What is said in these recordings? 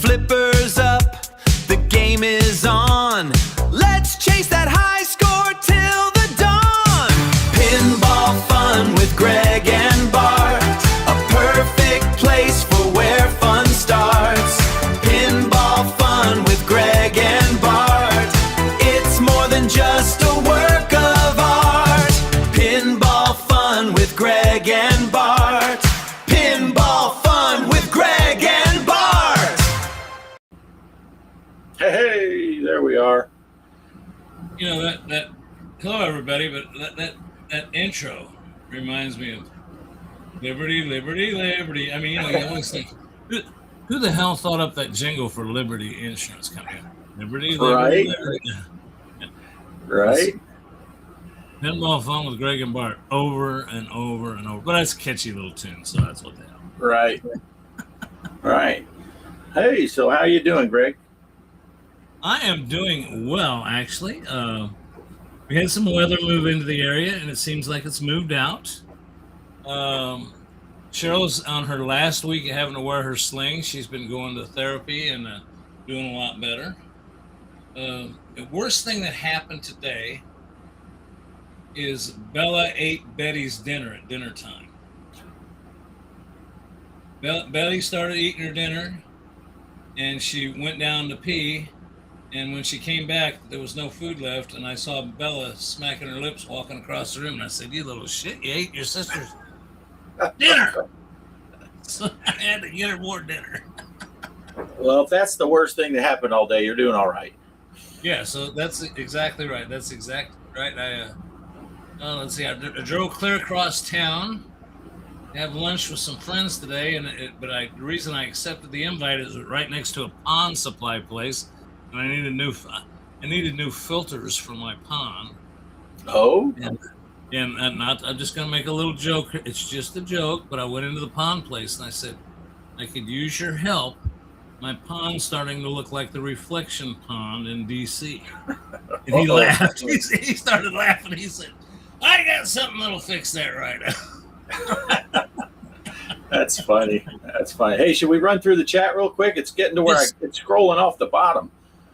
Flippers up, the game is on. Let's chase that high score till the dawn. Pinball fun with Greg and Bart. A perfect place for where fun starts. Pinball fun with Greg and Bart. It's more than just a work of art. Pinball fun with Greg and Bart. Pinball fun with Greg and Bart. Hey, there we are. You know that. Hello, everybody. But that intro reminds me of Liberty, Liberty, Liberty. I mean, you know, you always think, who the hell thought up that jingle for Liberty Insurance Company? Liberty, Liberty, Right. Liberty. Right? Pinball fun with Greg and Bart, over and over and over. But that's a catchy little tune, so that's what they are. Right. Right. Hey, so how you doing, Greg? I am doing well, actually. We had some weather move into the area, and it seems like it's moved out. Cheryl's on her last week of having to wear her sling. She's been going to therapy and doing a lot better. The worst thing that happened today is Bella ate Betty's dinner at dinner time. Betty started eating her dinner, and she went down to pee. And when she came back, there was no food left, and I saw Bella smacking her lips walking across the room. And I said, "You little shit, you ate your sister's dinner." So I had to get her more dinner. Well, if that's the worst thing that happened all day, you're doing all right. Yeah, so that's exactly right. That's exactly right. Let's see. I drove clear across town to have lunch with some friends today, but the reason I accepted the invite is right next to a pond supply place. And I needed new filters for my pond. Oh? And I'm just gonna make a little joke. It's just a joke, but I went into the pond place and I said, I could use your help. My pond's starting to look like the reflection pond in DC. And he laughed. He started laughing. He said, I got something that'll fix that right now. That's funny. That's funny. Hey, should we run through the chat real quick? It's getting to where it's scrolling off the bottom.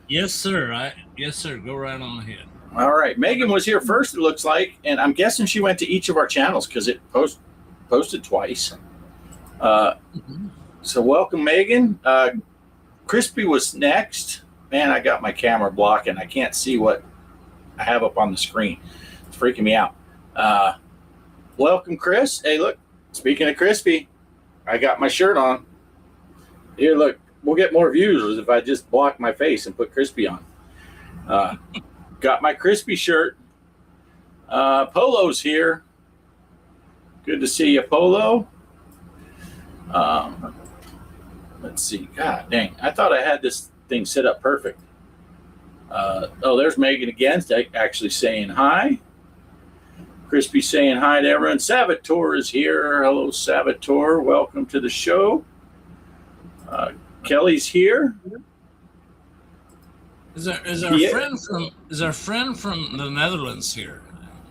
Yes, sir. Yes, sir. Go right on ahead. All right. Megan was here first, it looks like, and I'm guessing she went to each of our channels because it posted twice. So welcome, Megan. Crispy was next. Man, I got my camera blocking. I can't see what I have up on the screen. It's freaking me out. Welcome, Chris. Hey, look. Speaking of Crispy, I got my shirt on. Here, look. We'll get more views if I just block my face and put Crispy on. Got my Crispy shirt. Polo's here. Good to see you, Polo. Let's see. God dang. I thought I had this thing set up perfect. There's Megan again, actually saying hi. Crispy saying hi to everyone. Saboteur is here. Hello, Saboteur. Welcome to the show. Kelly's here. Is our friend from the Netherlands here?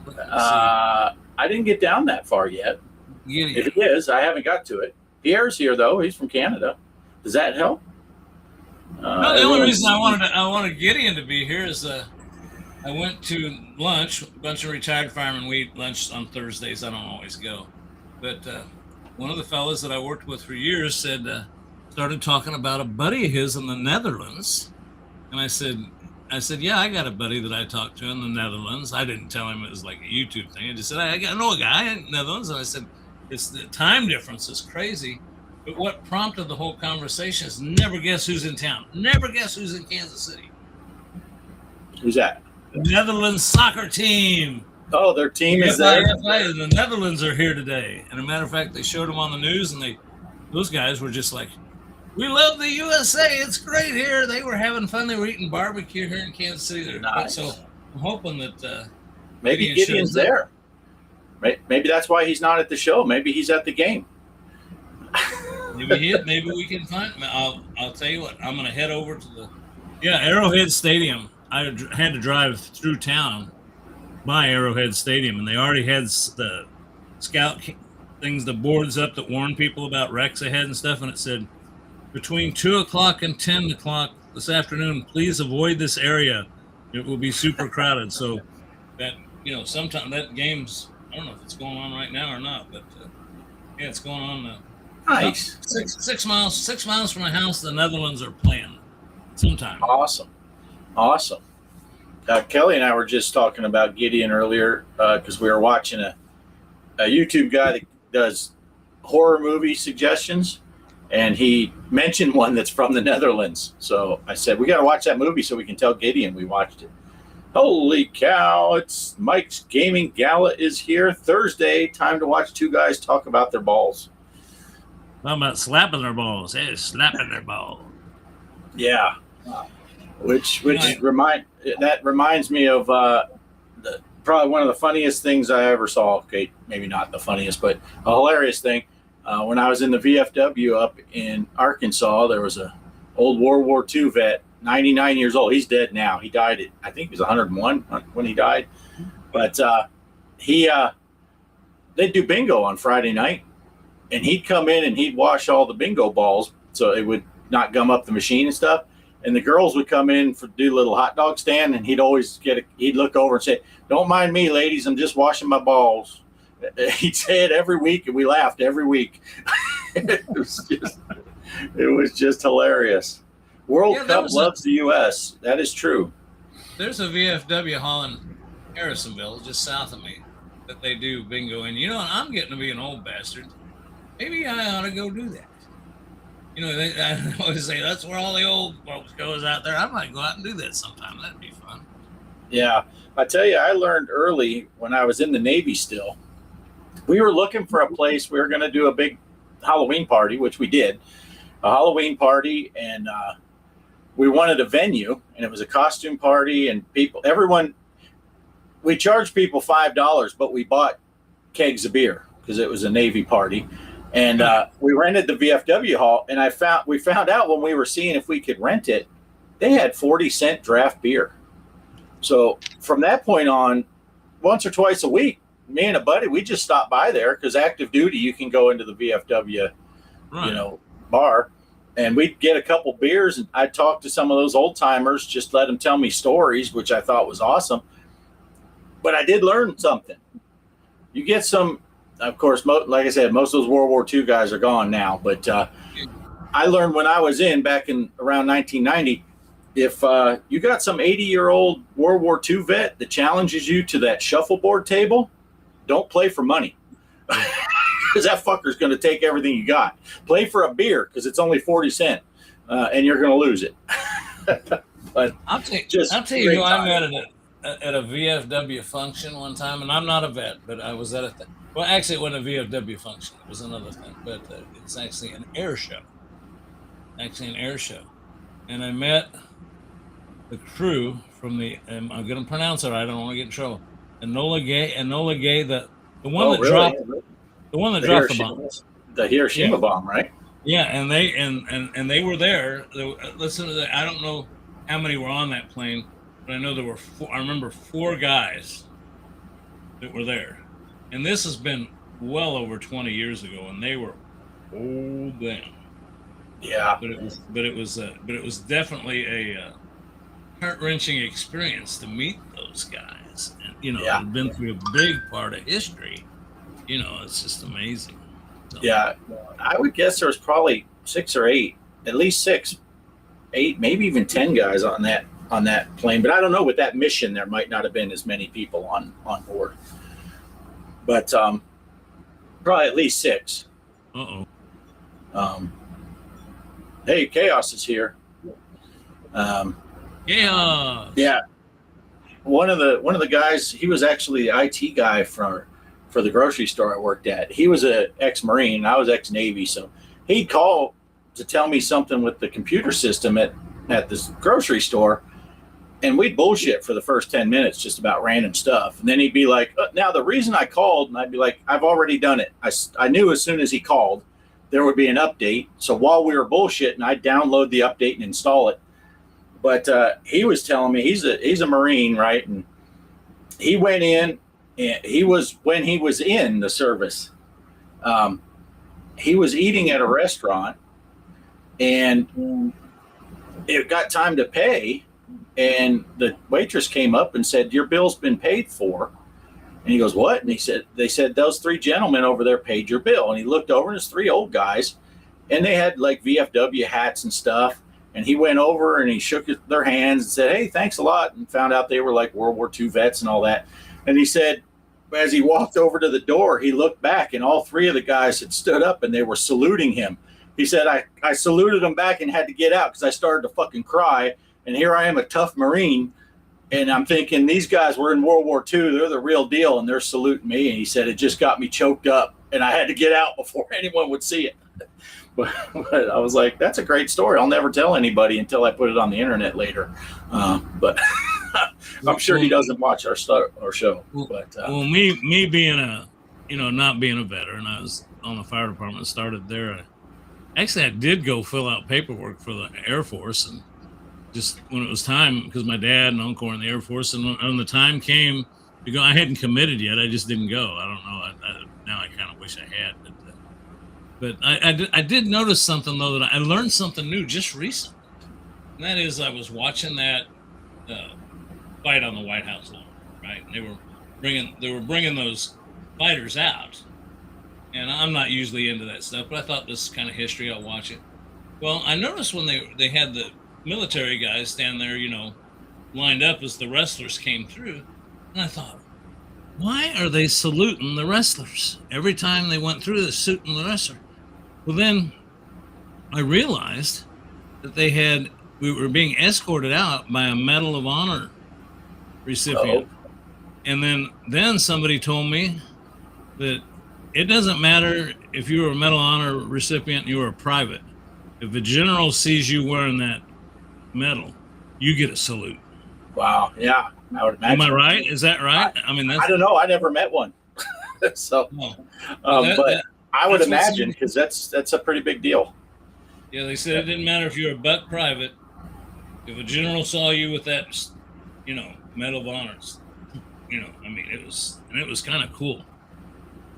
I didn't get down that far yet. If it is, I haven't got to it. Pierre's here though. He's from Canada. Does that help? No, the only reason I wanted Gideon to be here is I went to lunch. A bunch of retired firemen. We eat lunch on Thursdays. I don't always go, but one of the fellas that I worked with for years started talking about a buddy of his in the Netherlands. And I said, yeah, I got a buddy that I talked to in the Netherlands. I didn't tell him it was like a YouTube thing. I just said, I know a guy in the Netherlands. And I said, it's the time difference is crazy. But what prompted the whole conversation is never guess who's in town. Never guess who's in Kansas City. Who's that? The Netherlands soccer team. Oh, their team is there. The Netherlands are here today. And a matter of fact, they showed them on the news and those guys were just like, we love the USA. It's great here. They were having fun. They were eating barbecue here in Kansas City. Nice. So I'm hoping that maybe Gideon's there. Maybe that's why he's not at the show. Maybe he's at the game. Maybe we can find him. I'll tell you what. I'm going to head over to Arrowhead Stadium. I had to drive through town by Arrowhead Stadium, and they already had the scout things, the boards up that warn people about wrecks ahead and stuff, and it said, between 2 o'clock and 10 o'clock this afternoon, please avoid this area. It will be super crowded. So that, sometime that game's, I don't know if it's going on right now or not, but yeah, it's going on. Nice. 6 miles from my house, the Netherlands are playing sometime. Awesome. Kelly and I were just talking about Gideon earlier because we were watching a YouTube guy that does horror movie suggestions, and he mentioned one that's from the Netherlands. So I said, we got to watch that movie so we can tell Gideon we watched it. Holy cow, it's Mike's Gaming Gala is here Thursday. Time to watch two guys talk about their balls. How about slapping their balls? Hey, slapping their balls. Yeah. Which reminds me of probably one of the funniest things I ever saw. Okay, maybe not the funniest, but a hilarious thing. When I was in the VFW up in Arkansas, there was a old World War II vet, 99 years old. He's dead now. He died at, I think he was 101 when he died. But they'd do bingo on Friday night, and he'd come in and he'd wash all the bingo balls so it would not gum up the machine and stuff. And the girls would come in for do a little hot dog stand, and he'd always he'd look over and say, "Don't mind me, ladies, I'm just washing my balls." He'd say it every week, and we laughed every week. It was just hilarious. World Cup loves the U.S. That is true. There's a VFW hall in Harrisonville, just south of me, that they do bingo in. And I'm getting to be an old bastard. Maybe I ought to go do that. I always say that's where all the old folks goes out there. I might go out and do that sometime. That'd be fun. Yeah. I tell you, I learned early when I was in the Navy still. We were looking for a place. We were going to do a big Halloween party, which we did. A Halloween party, and we wanted a venue, and it was a costume party, and we charged people $5, but we bought kegs of beer because it was a Navy party. And we rented the VFW hall, and we found out when we were seeing if we could rent it, they had 40-cent draft beer. So from that point on, once or twice a week, me and a buddy, we just stopped by there because active duty, you can go into the VFW, bar, and we'd get a couple beers, and I'd talk to some of those old timers, just let them tell me stories, which I thought was awesome. But I did learn something. You get some. Of course, like I said, most of those World War II guys are gone now. But I learned when I was back in around 1990, if you got some 80-year-old World War II vet that challenges you to that shuffleboard table, don't play for money. Because that fucker's going to take everything you got. Play for a beer because it's only 40 cents, and you're going to lose it. But I'll tell you who I met at a VFW function one time, and I'm not a vet, but I was at a well, actually, it wasn't a VFW function. It was another thing, but it's actually an air show. And I met the crew from I'm going to pronounce it right. I don't want to get in trouble. Enola Gay, the one that dropped the bomb. The Hiroshima bomb, right? Yeah, and they were there. Listen to that. I don't know how many were on that plane, but I know there were four. I remember 4 guys that were there. And this has been well over 20 years ago, and they were old then. Yeah. But it was definitely a heart-wrenching experience to meet those guys. And, they've been through a big part of history. It's just amazing. So. Yeah, I would guess there was probably 6 or 8, at least 6, 8, maybe even 10 guys on that plane. But I don't know. With that mission, there might not have been as many people on board. But probably at least 6. Hey, Kaos is here. Kaos. Yeah. One of the guys, he was actually the IT guy for the grocery store I worked at. He was an ex-Marine. I was ex-Navy. So he'd call to tell me something with the computer system at this grocery store. And we'd bullshit for the first 10 minutes just about random stuff. And then he'd be like, now the reason I called, and I'd be like, I've already done it. I knew as soon as he called, there would be an update. So while we were bullshitting, I'd download the update and install it. But he was telling me he's a Marine, right? And he went in, and when he was in the service, he was eating at a restaurant, and it got time to pay, and the waitress came up and said, "Your bill's been paid for." And he goes, "What?" And they said, "Those three gentlemen over there paid your bill." And he looked over, and it's three old guys, and they had like VFW hats and stuff. And he went over and he shook their hands and said, "Hey, thanks a lot," and found out they were like World War II vets and all that. And he said, as he walked over to the door, he looked back, and all three of the guys had stood up and they were saluting him. He said, I saluted them back and had to get out because I started to fucking cry. And here I am, a tough Marine. And I'm thinking, these guys were in World War II. They're the real deal. And they're saluting me. And he said, it just got me choked up. And I had to get out before anyone would see it. But I was like, that's a great story. I'll never tell anybody until I put it on the internet later. But I'm sure he doesn't watch our show. But well, me being not being a veteran, I was on the fire department, started there. Actually, I did go fill out paperwork for the Air Force, and just when it was time, because my dad and uncle were in the Air Force, and when the time came to go, I hadn't committed yet. I just didn't go. I don't know. Now I kind of wish I had. But I did notice something, though, that I learned something new just recently. And that is, I was watching that fight on the White House lawn, right? They were bringing those fighters out. And I'm not usually into that stuff, but I thought this kind of history, I'll watch it. Well, I noticed when they had the military guys stand there, lined up as the wrestlers came through. And I thought, why are they saluting the wrestlers? Every time they went through, they're saluting the wrestler. Well, then I realized that we were being escorted out by a Medal of Honor recipient. Oh. And then somebody told me that it doesn't matter if you were a Medal of Honor recipient and you were a private. If a general sees you wearing that medal, you get a salute. Wow. Yeah. I would imagine. Am I right? Is that right? I don't know. I never met one. So, but I would imagine, because that's a pretty big deal. Yeah, they said it didn't matter if you were a buck private. If a general saw you with that, Medal of Honors, it was kind of cool.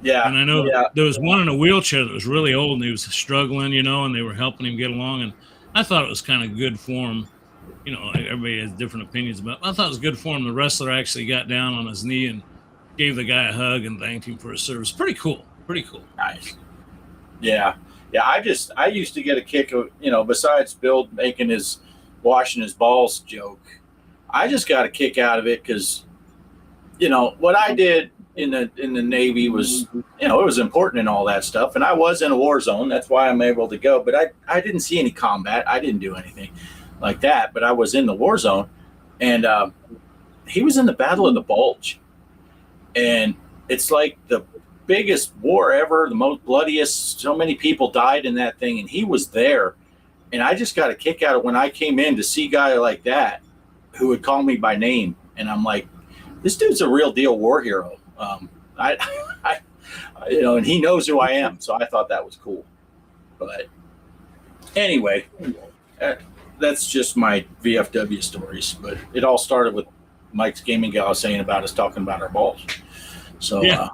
Yeah. And I know there was one in a wheelchair that was really old, and he was struggling, and they were helping him get along. And I thought it was kind of good form. Everybody has different opinions about it. I thought it was good form. The wrestler actually got down on his knee and gave the guy a hug and thanked him for his service. Pretty cool. Nice. Yeah. Yeah. I used to get a kick of, besides Bill making his washing his balls joke, I just got a kick out of it because, what I did in the Navy was, it was important and all that stuff. And I was in a war zone. That's why I'm able to go. But I didn't see any combat. I didn't do anything like that. But I was in the war zone. And he was in the Battle of the Bulge. And it's like the biggest war ever, the most bloodiest. So many people died in that thing. And he was there. And I just got a kick out of when I came in to see a guy like that who would call me by name. And I'm like, this dude's a real deal war hero. And he knows who I am. So I thought that was cool. But anyway, that's just my VFW stories. But it all started with Mike's Gaming Gala saying about us talking about our balls. So, yeah.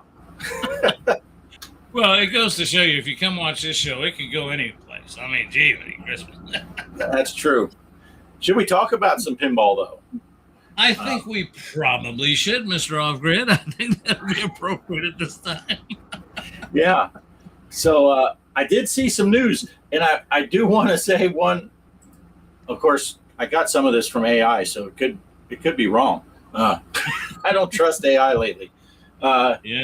Well, it goes to show you, if you come watch this show, it could go any place. I mean, gee, Christmas. That's true. Should we talk about some pinball, though? I think we probably should, Mr. Off-Grid. I think that would be appropriate at this time. Yeah. So I did see some news, and I do want to say one. Of course, I got some of this from AI, so it could be wrong. I don't trust AI lately. Yeah.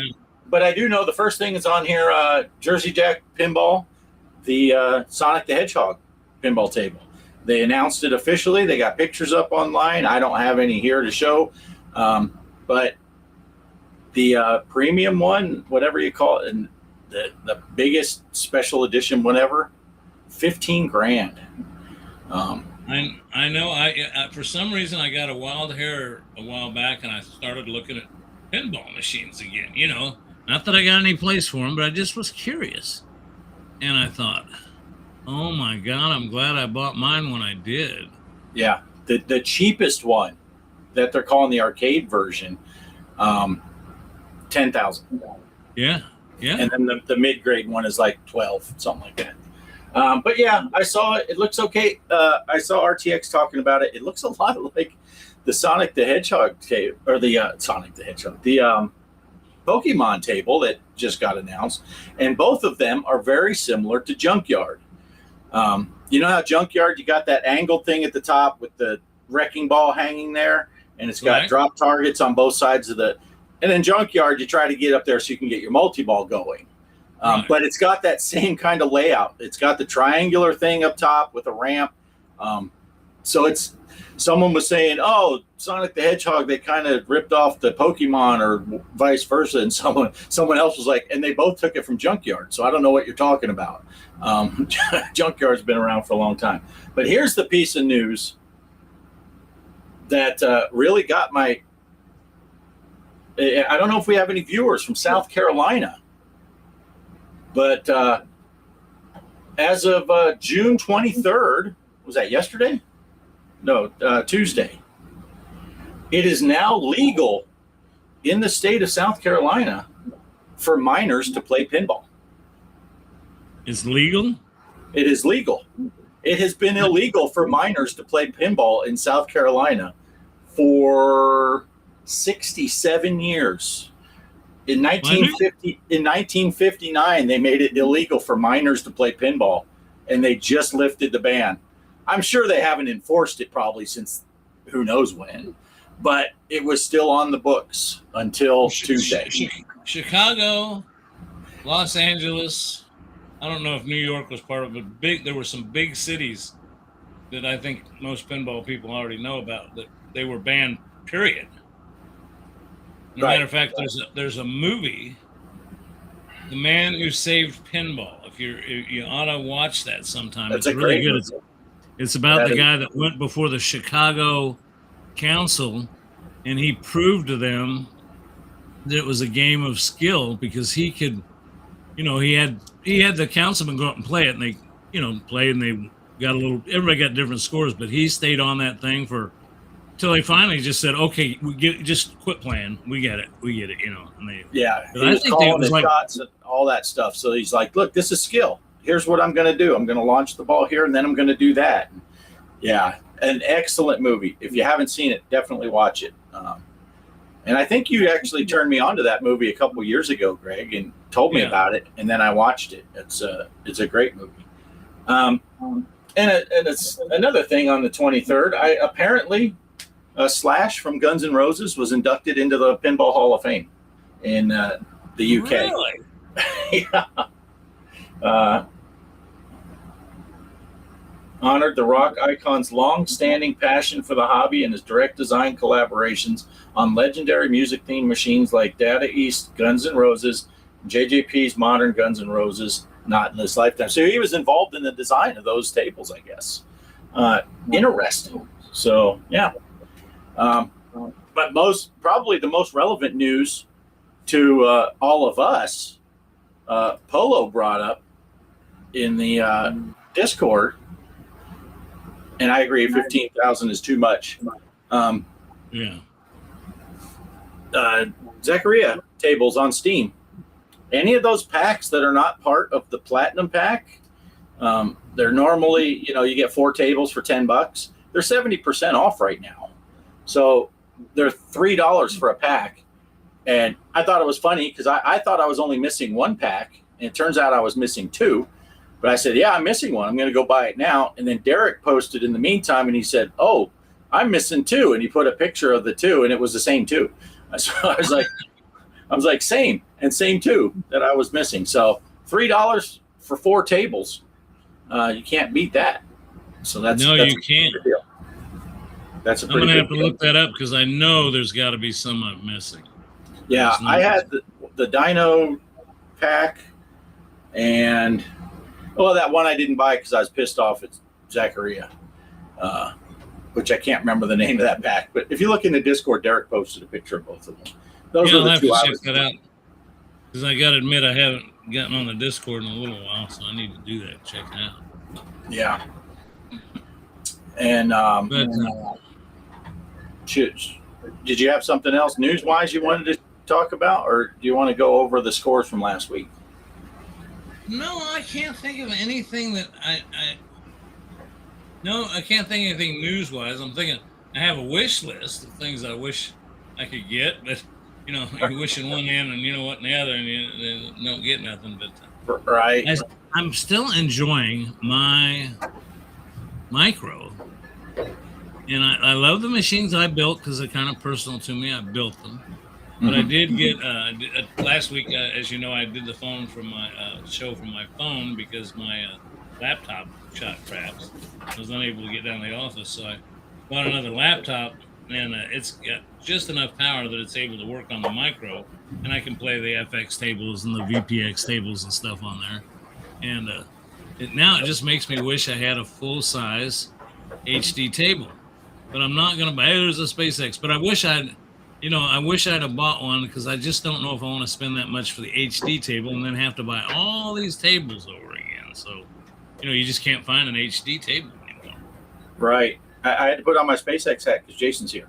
But I do know the first thing is on here, Jersey Jack Pinball, the Sonic the Hedgehog pinball table. They announced it officially. They got pictures up online. I don't have any here to show. But the premium one, whatever you call it, and the biggest special edition, whatever, $15,000. I know. I for some reason I got a wild hair a while back, and I started looking at pinball machines again. Not that I got any place for them, but I just was curious, and I thought, oh my God, I'm glad I bought mine when I did. Yeah, the cheapest one that they're calling the arcade version, $10,000. Yeah. And then the mid-grade one is like 12, something like that. But yeah, I saw it. It looks okay. I saw RTX talking about it. It looks a lot like the Sonic the Hedgehog table, or the Sonic the Hedgehog, the Pokemon table that just got announced. And both of them are very similar to Junkyard. You know how Junkyard, you got that angled thing at the top with the wrecking ball hanging there, and it's got drop targets on both sides of the. And then Junkyard, you try to get up there so you can get your multi-ball going. But it's got that same kind of layout. It's got the triangular thing up top with a ramp. So it's, someone was saying, oh, Sonic the Hedgehog, they kind of ripped off the Pokemon or vice versa. And someone else was like, and they both took it from Junkyard. So I don't know what you're talking about. Junkyard's been around for a long time. But here's the piece of news that really got my, I don't know if we have any viewers from South Carolina. But as of June 23rd, was that yesterday? No, Tuesday. It is now legal in the state of South Carolina for minors to play pinball. It's legal? It is legal. It has been illegal for minors to play pinball in South Carolina for 67 years. In 1959, they made it illegal for minors to play pinball, and they just lifted the ban. I'm sure they haven't enforced it probably since who knows when, but it was still on the books until Tuesday. Chicago, Los Angeles. I don't know if New York was part of it. There were some big cities that I think most pinball people already know about that they were banned, period. As a matter of fact, there's a movie, The Man Who Saved Pinball. If you ought to watch that sometime. That's it's really good. It's about the guy that went before the Chicago Council, and he proved to them that it was a game of skill because he could, he had the councilman go up and play it, and they, play, and they got everybody got different scores, but he stayed on that thing till they finally just said, "Okay, just quit playing. We get it, And they, he was calling the shots and all that stuff. So he's like, "Look, this is skill. Here's what I'm going to do. I'm going to launch the ball here, and then I'm going to do that." Yeah, an excellent movie. If you haven't seen it, definitely watch it. And I think you actually turned me on to that movie a couple years ago, Greg, and told me about it, and then I watched it. It's a great movie. And it's another thing on the 23rd. Apparently. Slash from Guns N' Roses was inducted into the Pinball Hall of Fame in the UK. Really? Yeah. Honored the rock icon's long-standing passion for the hobby and his direct design collaborations on legendary music-themed machines like Data East, Guns N' Roses, JJP's modern Guns N' Roses, not in this lifetime. So he was involved in the design of those tables, I guess. Interesting. So, yeah. But probably the most relevant news to all of us, Polo brought up in the Discord, and I agree, 15,000 is too much. Zachariah tables on Steam. Any of those packs that are not part of the Platinum pack, they're normally, you get 4 tables for $10. They're 70% off right now. So they're $3 for a pack. And I thought it was funny because I thought I was only missing 1 pack. And it turns out I was missing 2. But I said, yeah, I'm missing 1. I'm going to go buy it now. And then Derek posted in the meantime, and he said, oh, I'm missing 2. And he put a picture of the 2, and it was the same 2. So I was like, same, and same 2 that I was missing. So $3 for 4 tables. You can't beat that. So that's you can't. That's a I'm pretty going to have to deal. look that up because I know there's got to be some I'm missing. Yeah, I had the Dino pack, and that one I didn't buy because I was pissed off at Zachariah, which I can't remember the name of that pack. But if you look in the Discord, Derek posted a picture of both of them. Those are the have 2 to I check was that out because I got to admit I haven't gotten on the Discord in a little while, so I need to do that. Check it out. Yeah, and did you have something else news-wise you wanted to talk about, or do you want to go over the scores from last week? No, I can't think of anything that I can't think of anything news-wise. I'm thinking I have a wish list of things I wish I could get, but you wish in one hand and you know what in the other, and you don't get nothing. But right, I'm still enjoying my micro, and I love the machines I built because they're kind of personal to me. I built them, but I did get last week, as you know, I did the phone from my show from my phone because my laptop shot craps. I was unable to get down to the office, so I bought another laptop, and it's got just enough power that it's able to work on the micro, and I can play the FX tables and the VPX tables and stuff on there. And now it just makes me wish I had a full-size HD table, but I'm not going to buy. Hey, there's a SpaceX, but I wish I'd have bought one because I just don't know if I want to spend that much for the HD table and then have to buy all these tables over again. So, you just can't find an HD table anymore. Right. I had to put on my SpaceX hat because Jason's here.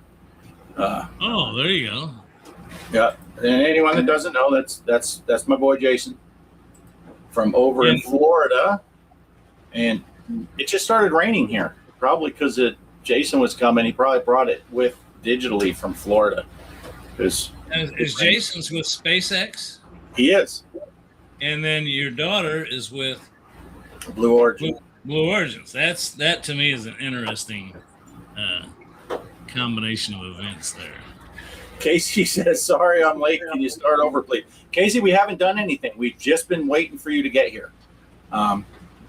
Oh, there you go. Yeah. And anyone that doesn't know, that's my boy Jason from over in Florida. And it just started raining here, probably because Jason was coming. He probably brought it with digitally from Florida. Is Jason's with SpaceX? He is. And then your daughter is with Blue Origin. Blue Origins. That to me is an interesting combination of events there. Casey says, sorry I'm late. Can you start over, please? Casey, we haven't done anything. We've just been waiting for you to get here.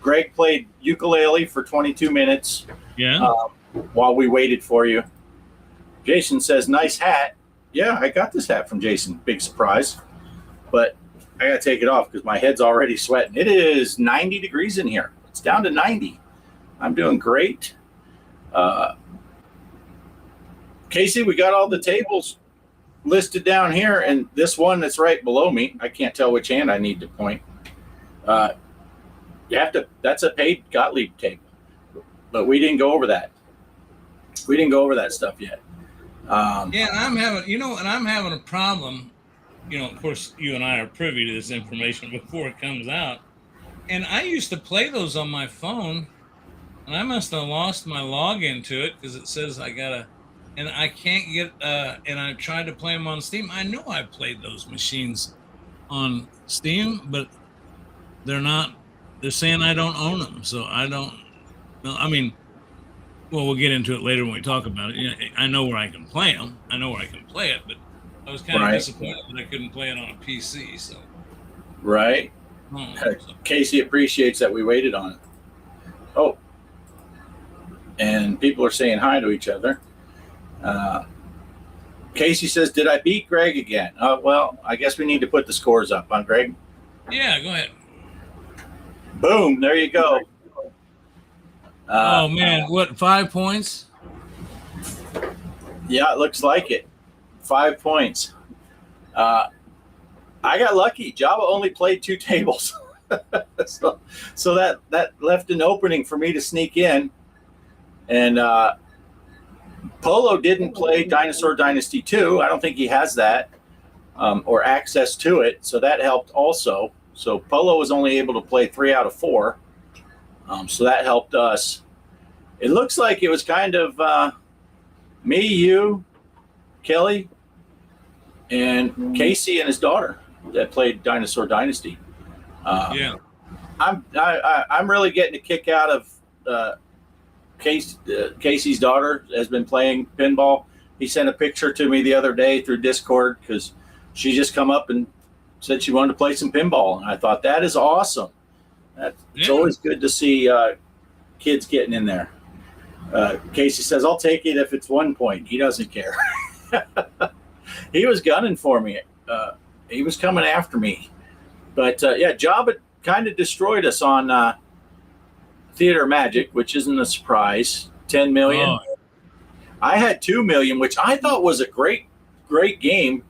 Greg played ukulele for 22 minutes. Yeah. While we waited for you. Jason says, nice hat. Yeah, I got this hat from Jason. Big surprise. But I got to take it off because my head's already sweating. It is 90 degrees in here. It's down to 90. I'm doing great. Casey, we got all the tables listed down here, and this one that's right below me, I can't tell which hand I need to point. That's a paid Gottlieb table. But we didn't go over that. We didn't go over that stuff yet. I'm having a problem. Of course, you and I are privy to this information before it comes out. And I used to play those on my phone, and I must have lost my login to it because it says I gotta, and I can't get. And I tried to play them on Steam. I know I played those machines on Steam, but they're not. They're saying I don't own them, so I don't know. I mean, well, we'll get into it later when we talk about it. I know where I can play them. I know where I can play it, but I was kind of disappointed that I couldn't play it on a PC. So, right. Casey appreciates that we waited on it. Oh, and people are saying hi to each other. Casey says, "Did I beat Greg again?" Well, I guess we need to put the scores up, huh, Greg? Yeah, go ahead. Boom! There you go. Oh man, what 5 points? Yeah, it looks like it. 5 points. I got lucky. Jabba only played 2 tables, so that left an opening for me to sneak in. And Polo didn't play Dinosaur Dynasty 2. I don't think he has that or access to it, so that helped also. So Polo was only able to play 3 out of 4. So that helped us. It looks like it was kind of me, you, Kelly, and Casey and his daughter that played Dinosaur Dynasty. Yeah, I'm really getting a kick out of Casey's daughter has been playing pinball. He sent a picture to me the other day through Discord because she just come up and said she wanted to play some pinball, and I thought that is awesome. It's always good to see kids getting in there. Casey says, I'll take it if it's 1 point. He doesn't care. He was gunning for me. He was coming after me. But, Jabba kind of destroyed us on Theater Magic, which isn't a surprise. 10 million. Oh. I had 2 million, which I thought was a great game.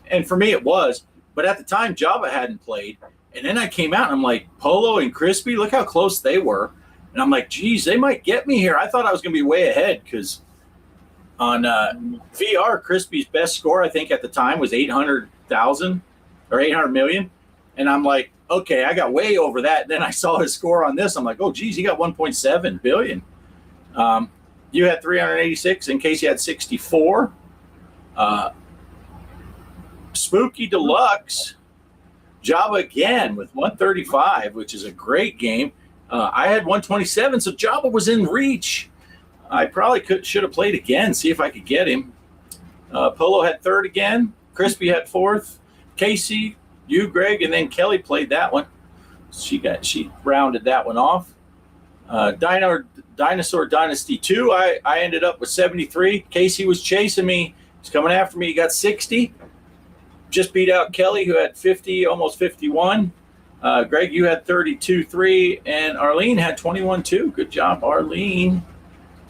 And for me, it was. But at the time, Jabba hadn't played. And then I came out and I'm like, Polo and Crispy, look how close they were. And I'm like, geez, they might get me here. I thought I was going to be way ahead because on VR, Crispy's best score, I think at the time was 800,000 or 800 million. And I'm like, okay, I got way over that. Then I saw his score on this. I'm like, oh, geez, he got 1.7 billion. You had 386, and Casey had 64. Spooky Deluxe, Jabba again with 135, which is a great game. I had 127, so Jabba was in reach. I probably should have played again, see if I could get him. Polo had third again. Crispy had fourth. Casey, you, Greg, and then Kelly played that one. She rounded that one off. Dinosaur Dynasty 2, I ended up with 73. Casey was chasing me. He's coming after me. He got 60. Just beat out Kelly, who had 50, almost 51. Greg, you had 32.3, and Arlene had 21.2. Good job, Arlene.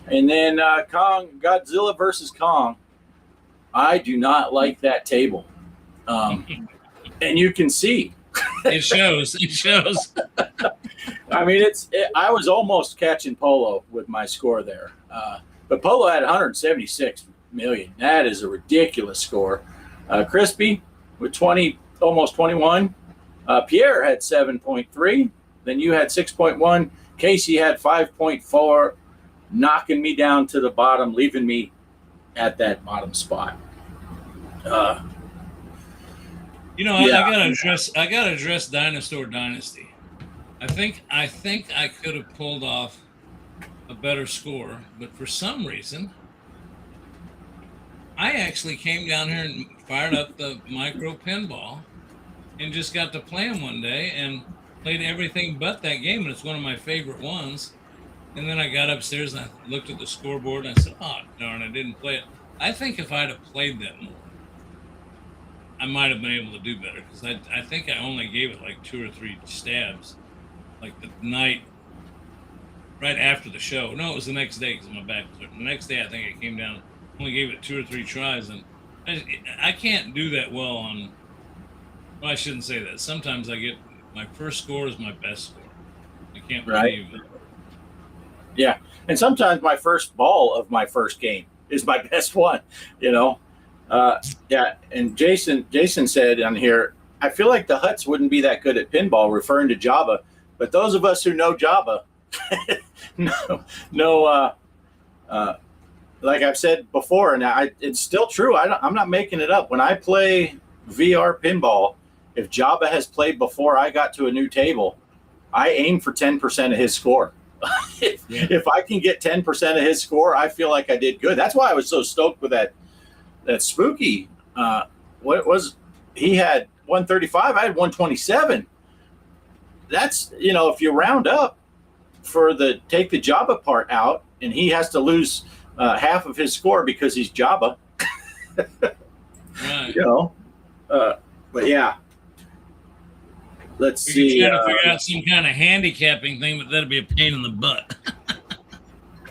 And then Kong, Godzilla versus Kong. I do not like that table. And you can see. It shows. It shows. I mean, I was almost catching Polo with my score there. But Polo had 176 million. That is a ridiculous score. Crispy with 20, almost 21. Pierre had 7.3. Then you had 6.1. Casey had 5.4, knocking me down to the bottom, leaving me at that bottom spot. I gotta address Dinosaur Dynasty. I think I could have pulled off a better score, but for some reason, I actually came down here and fired up the micro pinball and just got to play them one day and played everything but that game, and it's one of my favorite ones. And then I got upstairs and I looked at the scoreboard and I said, oh, darn, I didn't play it. I think if I'd have played that more, I might have been able to do better, because I think I only gave it like 2 or 3 stabs, like the night right after the show. No, it was the next day because my back was hurt. The next day I think I came down, only gave it 2 or 3 tries, and I can't do that well on, well, I shouldn't say that. Sometimes I get, my first score is my best score. I can't believe it. Yeah, and sometimes my first ball of my first game is my best one, you know. Yeah, and Jason said on here, I feel like the Hutts wouldn't be that good at pinball, referring to Jabba, but those of us who know Jabba know, like I've said before, and it's still true. I'm not making it up. When I play VR pinball, if Jabba has played before I got to a new table, I aim for 10% of his score. If I can get 10% of his score, I feel like I did good. That's why I was so stoked with that Spooky. What was, he had 135, I had 127. That's, if you round up for take the Jabba part out, and he has to lose half of his score because he's Jabba. Right. But yeah. Let's see. You got to figure out some kind of handicapping thing, but that'd be a pain in the butt.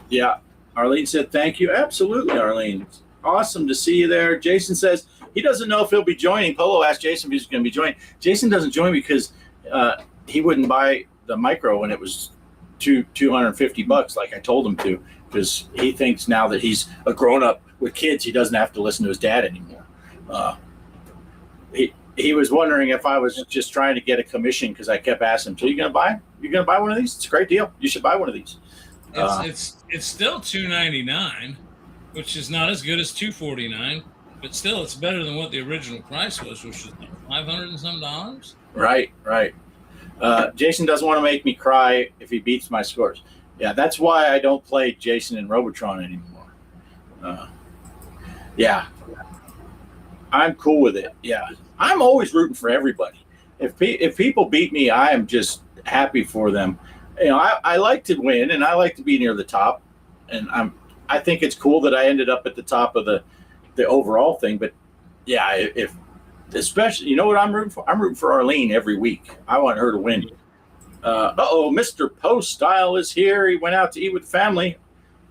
Yeah. Arlene said, thank you. Absolutely, Arlene. Awesome to see you there. Jason says he doesn't know if he'll be joining. Polo asked Jason if he's going to be joining. Jason doesn't join because he wouldn't buy the micro when it was $250 like I told him to, because he thinks now that he's a grown-up with kids, he doesn't have to listen to his dad anymore. He was wondering if I was just trying to get a commission, because I kept asking him, so you're going to buy one of these? It's a great deal. You should buy one of these. It's still $299, which is not as good as $249, but still it's better than what the original price was, which was $500 and some dollars. Right. Jason doesn't want to make me cry if he beats my scores. Yeah, that's why I don't play Jason and Robotron anymore. Yeah, I'm cool with it. Yeah, I'm always rooting for everybody. If people beat me, I am just happy for them. I like to win, and I like to be near the top, and I think it's cool that I ended up at the top of the overall thing. But yeah, especially, what I'm rooting for? I'm rooting for Arlene every week. I want her to win. Mr. Poestyle is here. He went out to eat with the family.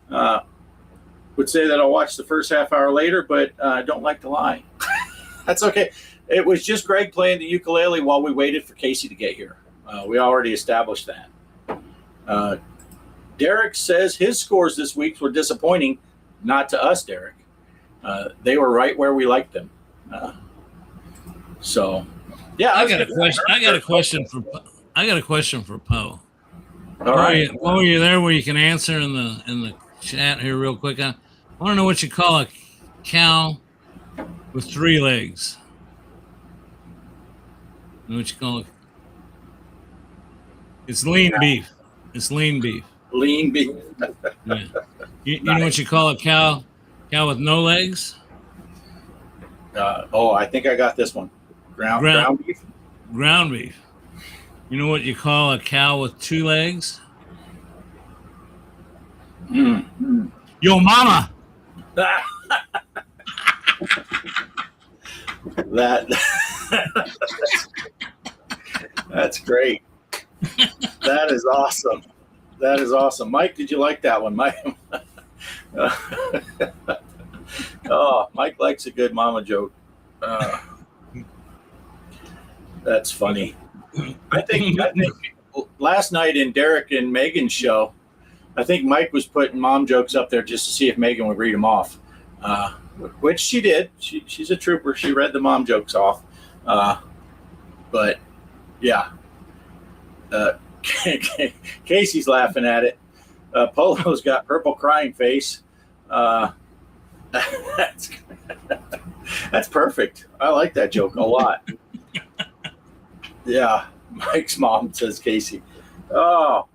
Would say that I'll watch the first half hour later, but I don't like to lie. That's okay. It was just Greg playing the ukulele while we waited for Casey to get here. We already established that. Derek says his scores this week were disappointing. Not to us, Derek. They were right where we liked them. So Yeah, I got a question. I got a question for Poe. All right. While you're there, where you can answer in the chat here real quick. I want to know what you call a cow with 3 legs. You know what you call it? It's lean beef. It's lean beef. Lean beef. Yeah. You know what you call a cow? Cow with no legs? I think I got this one. Ground beef. Ground beef. You know what you call a cow with 2 legs? Yo, mama. That's great. That is awesome. That is awesome. Mike, did you like that one? Mike. Mike likes a good mama joke. That's funny. I think last night in Derek and Megan's show, I think Mike was putting mom jokes up there just to see if Megan would read them off, which she did. She's a trooper. She read the mom jokes off. But yeah, Casey's laughing at it. Polo's got purple crying face. That's perfect. I like that joke a lot. Yeah, Mike's mom, says Casey. Oh,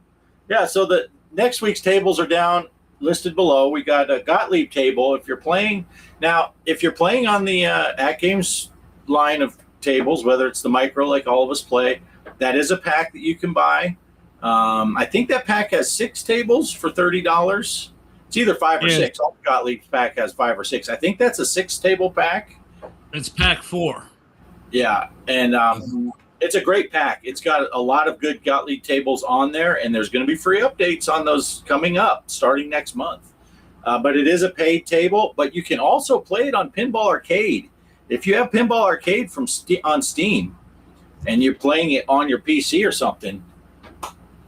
yeah. So the next week's tables are down, listed below. We got a Gottlieb table. If you're playing on the At Games line of tables, whether it's the micro like all of us play, that is a pack that you can buy. I think that pack has 6 tables for $30. It's either 5 or 6. All the Gottlieb pack has 5 or 6. I think that's a 6-table pack. It's pack 4. Yeah, and it's a great pack. It's got a lot of good Gottlieb tables on there, and there's going to be free updates on those coming up starting next month. But it is a paid table, but you can also play it on Pinball Arcade. If you have Pinball Arcade on Steam and you're playing it on your PC or something,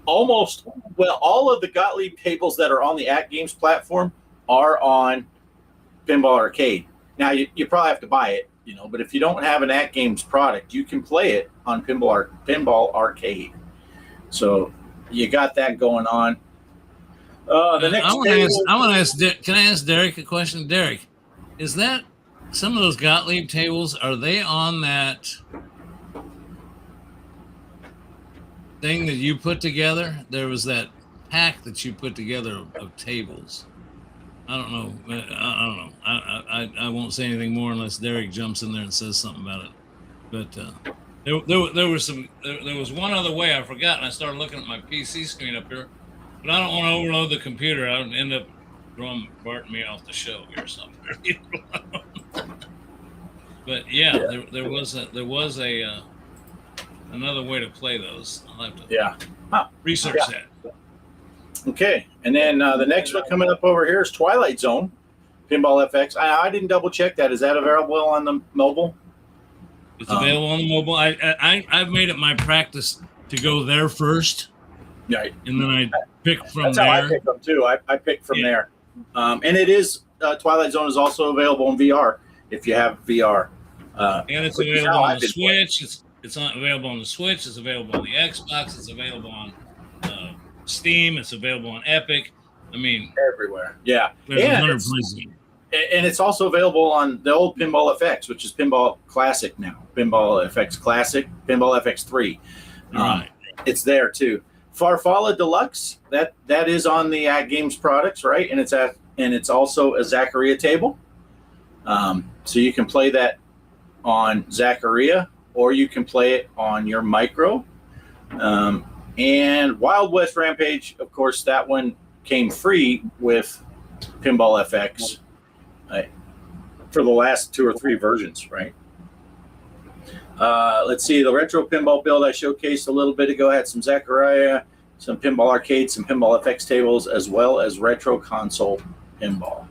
all of the Gottlieb tables that are on the At Games platform are on Pinball Arcade. Now, you probably have to buy it, but if you don't have an At Games product, you can play it on Pinball Arcade. So you got that going on. The next I want to ask. Can I ask Derek a question? Derek, is that some of those Gottlieb tables? Are they on that thing that you put together? There was that pack that you put together of tables. I don't know. I won't say anything more unless Derek jumps in there and says something about it. But there was one other way I forgot, and I started looking at my PC screen up here. But I don't want to overload the computer. I would end up throwing Bart and me off the show here or something. But yeah, there was another way to play those. I'll have to research that. Okay, and then the next one coming up over here is Twilight Zone, Pinball FX. I didn't double check that. Is that available on the mobile? It's available on the mobile. I've made it my practice to go there first. Right. And then I pick from That's there. How I pick them too. I pick from there. And it is Twilight Zone is also available in VR if you have VR. And it's available on the Switch. It's available on the Switch. It's available on the Xbox. It's available on Steam. It's available on Epic. I mean, everywhere. Yeah. There's 100 places. And it's also available on the old Pinball FX, which is Pinball Classic now. Pinball FX Classic, Pinball FX 3. Right. It's there too. Farfalla Deluxe, that is on the At Games products, right? And it's also a Zaccaria table. So you can play that on Zaccaria, or you can play it on your micro. And Wild West Rampage, of course, that one came free with Pinball FX for the last 2 or 3 versions, right? Let's see, the retro pinball build I showcased a little bit ago had some Zaccaria, some Pinball Arcade, some Pinball FX tables, as well as retro console pinball.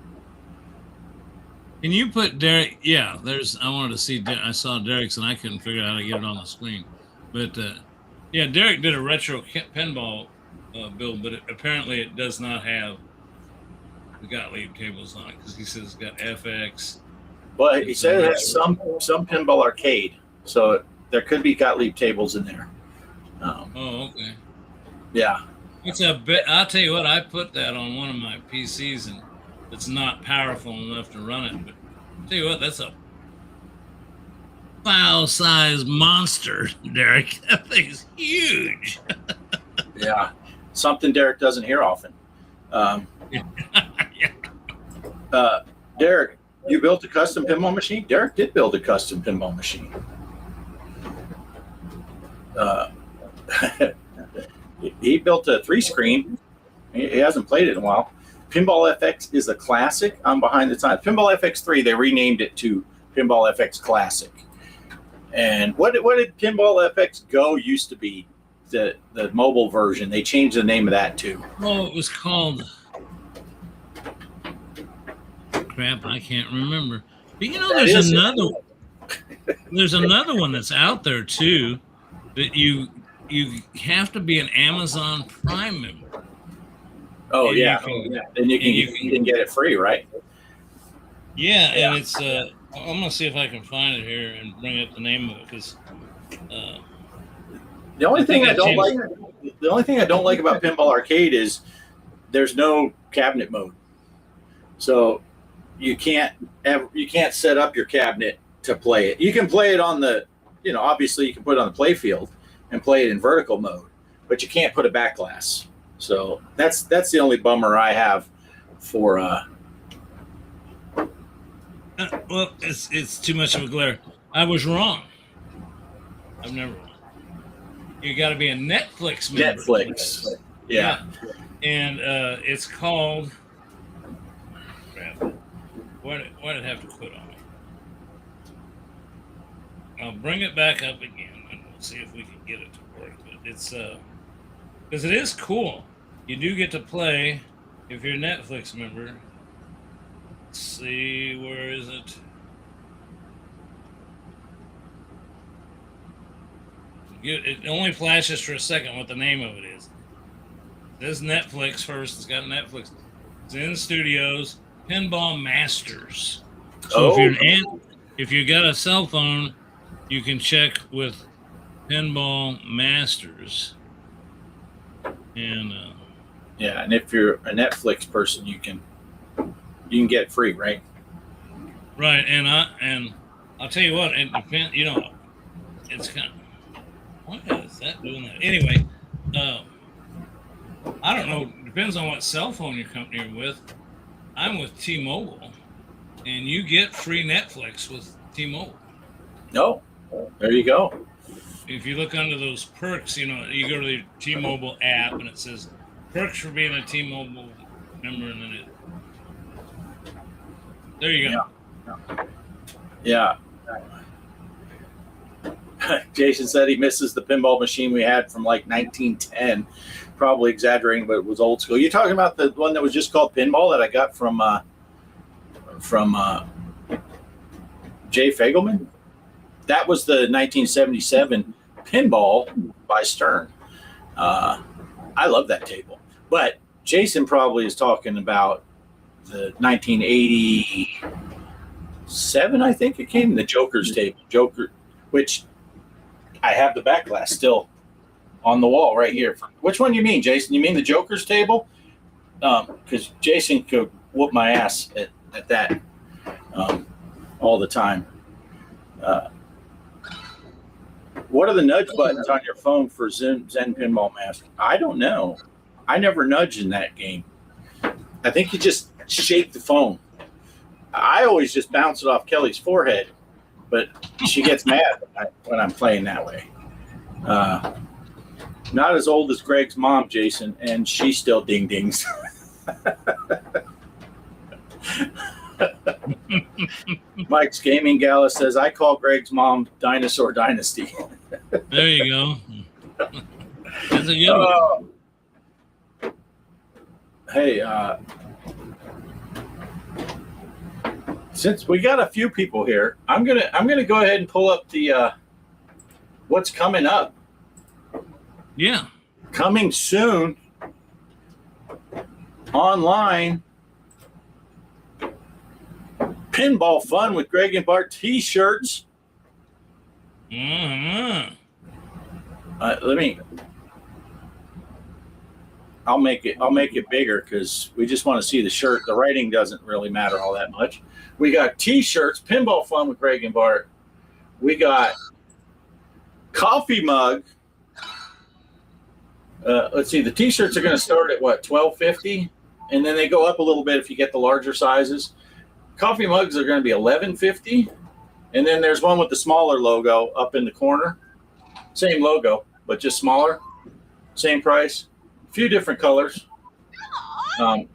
Can you put Derek? Yeah, I wanted to see. I saw Derek's and I couldn't figure out how to get it on the screen. But yeah, Derek did a retro pinball build, but apparently it does not have the Gottlieb tables on it because he says it's got FX. But he said it has some Pinball Arcade. So there could be Gottlieb tables in there. Oh, okay. Yeah. It's a bit. I'll tell you what. I put that on one of my PCs, and it's not powerful enough to run it. But I'll tell you what, that's a file-sized monster, Derek. That thing's huge. Yeah. Something Derek doesn't hear often. Derek, you built a custom pinball machine? Derek did build a custom pinball machine. He built a 3-screen. He hasn't played it in a while. Pinball FX is a classic. I'm behind the times. Pinball FX3, they renamed it to Pinball FX Classic. And what did Pinball FX Go used to be? The mobile version. They changed the name of that too. Oh, it was called. Crap, I can't remember. But you know, there's another one that's out there too that you have to be an Amazon Prime member. Oh, and yeah. Then you can get it free, right? Yeah, and it's I'm gonna see if I can find it here and bring up the name of it because the only thing I don't like about Pinball Arcade is there's no cabinet mode. So you can't set up your cabinet to play it. You can play it on the, obviously you can put it on the play field and play it in vertical mode, but you can't put a back glass. So that's the only bummer I have for well, it's too much of a glare. I was wrong. I've never won. You got to be a Netflix member. Netflix. Yeah. And it's called. Crap. Why did it have to quit on me? I'll bring it back up again and we'll see if we can get it to work. But it's because it is cool. You do get to play if you're a Netflix member. Let's see, where is it? It only flashes for a second what the name of it is. This Netflix first. It's got Netflix. It's in studios. Pinball Masters. So if you got a cell phone, you can check with Pinball Masters. And and if you're a Netflix person, you can get it free, right? Right, and I'll tell you what, it depends. It's kind of. Why is that doing that? Anyway, I don't know. Depends on what cell phone your company you're with. I'm with T-Mobile, and you get free Netflix with T-Mobile. No, there you go. If you look under those perks, you go to the T-Mobile app, and it says perks for being a T-Mobile member, and then there you go. Yeah. Jason said he misses the pinball machine we had from like 1910. Probably exaggerating, but it was old school. You're talking about the one that was just called Pinball that I got from Jay Fagelman? That was the 1977 Pinball by Stern. I love that table. But Jason probably is talking about the 1987, I think it came, the Joker's table. Joker, which I have the back glass still on the wall right here. Which one do you mean, Jason? You mean the Joker's table? Because Jason could whoop my ass at that all the time. What are the nudge buttons on your phone for Zen Pinball Master? I don't know. I never nudge in that game. I think you just shake the phone. I always just bounce it off Kelly's forehead, but she gets mad when I'm playing that way. Not as old as Greg's mom, Jason, and she still ding-dings. Mike's Gaming Gala says, I call Greg's mom Dinosaur Dynasty. There you go. That's a good one. Hey, since we got a few people here, I'm gonna go ahead and pull up the what's coming up. Yeah. Coming soon online. Pinball fun with Greg and Bart t-shirts. Mm-hmm. I'll make it bigger because we just want to see the shirt. The writing doesn't really matter all that much. We got T-shirts, Pinball Fun with Greg and Bart. We got coffee mug. Let's see. The T-shirts are going to start at what, $12.50, and then they go up a little bit if you get the larger sizes. Coffee mugs are going to be $11.50, and then there's one with the smaller logo up in the corner. Same logo, but just smaller. Same price. A few different colors. I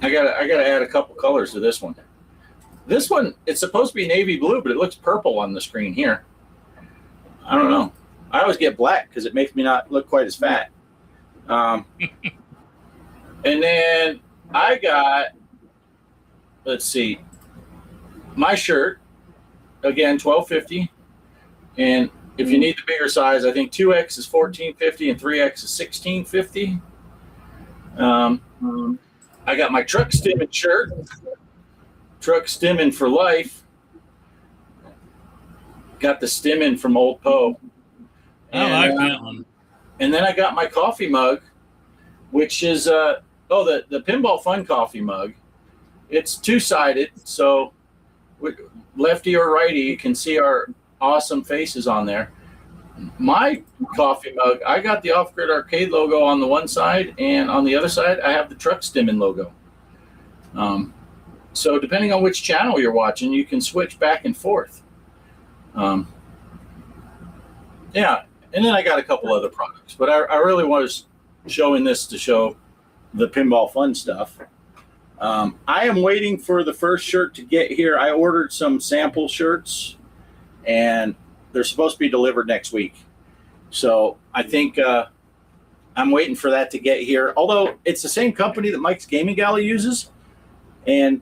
gotta add a couple colors to this one. This one, it's supposed to be navy blue, but it looks purple on the screen here. I don't know. I always get black because it makes me not look quite as fat. And then I got, let's see, my shirt, again, $12.50. And if you need the bigger size, I think 2X is $14.50 and 3X is $16.50. I got my truck stimming shirt, truck stimming for life. Got the stimming from Old Poe. I like that one. And then I got my coffee mug, which is the Pinball Fun coffee mug. It's two-sided, so lefty or righty, you can see our awesome faces on there. My coffee mug, I got the Off Grid Arcade logo on the one side, and on the other side, I have the Truck Stimming logo. So depending on which channel you're watching, you can switch back and forth. Yeah, and then I got a couple other products, but I really was showing this to show the Pinball Fun stuff. I am waiting for the first shirt to get here. I ordered some sample shirts, and they're supposed to be delivered next week. So I think I'm waiting for that to get here. Although it's the same company that Mike's Gaming Gala uses. And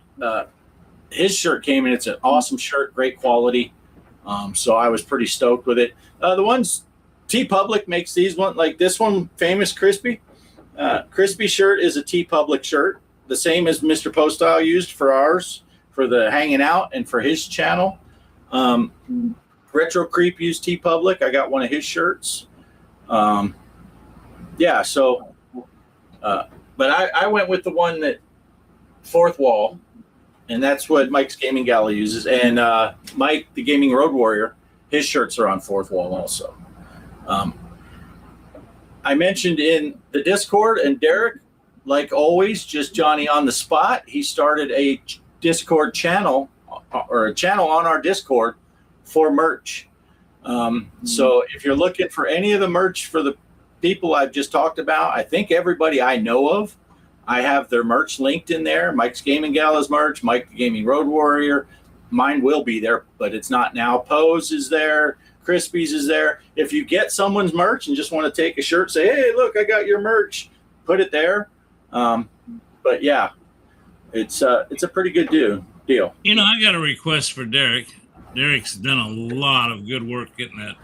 his shirt came in. It's an awesome shirt, great quality. So I was pretty stoked with it. The ones, T-Public makes these one, like this one, Famous Crispy. Crispy shirt is a T-Public shirt. The same as Mr. Poestyle used for ours, for the hanging out and for his channel. Retro Creep used T-Public. I got one of his shirts. Yeah, so, but I went with the one that Fourth Wall, and that's what Mike's Gaming Gala uses. And Mike, the Gaming Road Warrior, his shirts are on Fourth Wall also. I mentioned in the Discord, and Derek, like always, just Johnny on the spot. He started a Discord channel, or a channel on our Discord for merch. So if you're looking for any of the merch for the people I've just talked about, I think everybody I know of, I have their merch linked in there. Mike's Gaming Gala's merch, Mike the Gaming Road Warrior. Mine will be there, but it's not now. Pose is there. Crispy's is there. If you get someone's merch and just want to take a shirt, say, hey, look, I got your merch. Put it there. But yeah, it's a pretty good deal. You know, I got a request for Derek. Derek's done a lot of good work getting that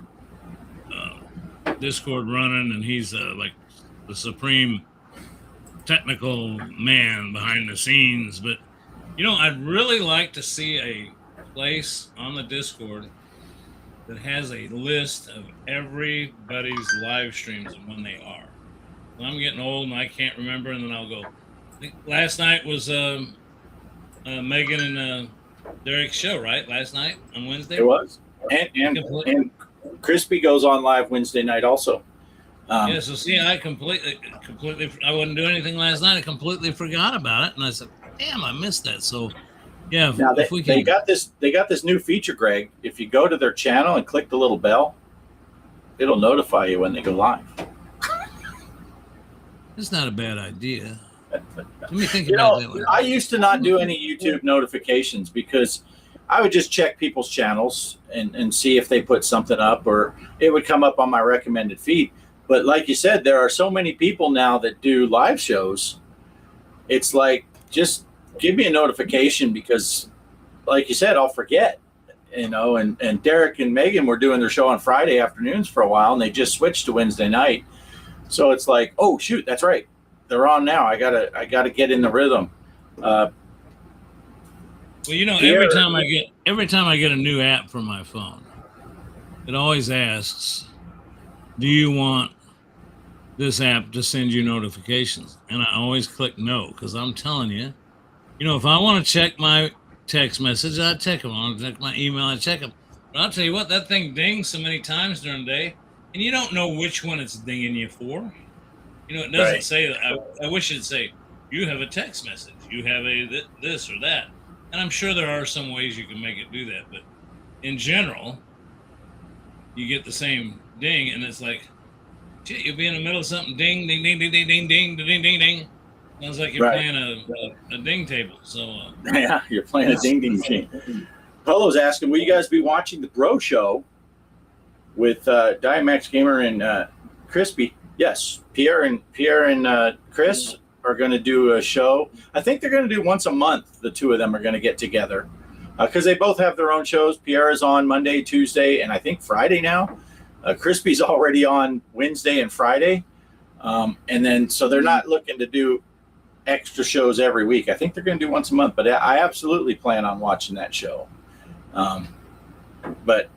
Discord running, and he's like the supreme technical man behind the scenes. But you know, I'd really like to see a place on the Discord that has a list of everybody's live streams and when they are. I'm getting old and I can't remember, and then I'll go. I think last night was Megan and Derek's show, right? Last night on Wednesday. It was, and Crispy goes on live Wednesday night also. Yeah, so see, I completely, I wouldn't do anything last night. I completely forgot about it, and I said, "Damn, I missed that." So, yeah, if we can. They got this new feature, Greg. If you go to their channel and click the little bell, it'll notify you when they go live. It's not a bad idea. Let me think about that. I used to not do any YouTube notifications because I would just check people's channels and see if they put something up, or it would come up on my recommended feed. But like you said, there are so many people now that do live shows. It's like, just give me a notification because, like you said, I'll forget. You know, and Derek and Megan were doing their show on Friday afternoons for a while, and they just switched to Wednesday night. So it's like, oh shoot, that's right, they're on now. I gotta get in the rhythm. Well, you know, Pierre, every time I get a new app for my phone, it always asks, do you want this app to send you notifications? And I always click no, because I'm telling you, if I want to check my text message, I check them. I want to check my email, I check them. But I'll tell you what, that thing dings so many times during the day, and you don't know which one it's dinging you for. It doesn't say that. I wish it'd say, you have a text message, you have a this or that. And I'm sure there are some ways you can make it do that, but in general, you get the same ding, and it's like, shit, you'll be in the middle of something, ding, ding, ding, ding, ding, ding, ding, ding, ding, ding. Sounds like you're playing a ding table. So yeah, you're playing a ding ding machine. Polo's asking, will you guys be watching the Bro Show with Diamax Gamer and Crispy? Yes, Pierre and Chris are going to do a show. I think they're going to do once a month. The two of them are going to get together because they both have their own shows. Pierre is on Monday, Tuesday, and I think Friday now. Crispy's already on Wednesday and Friday. And then, so they're not looking to do extra shows every week. I think they're going to do once a month, but I absolutely plan on watching that show. But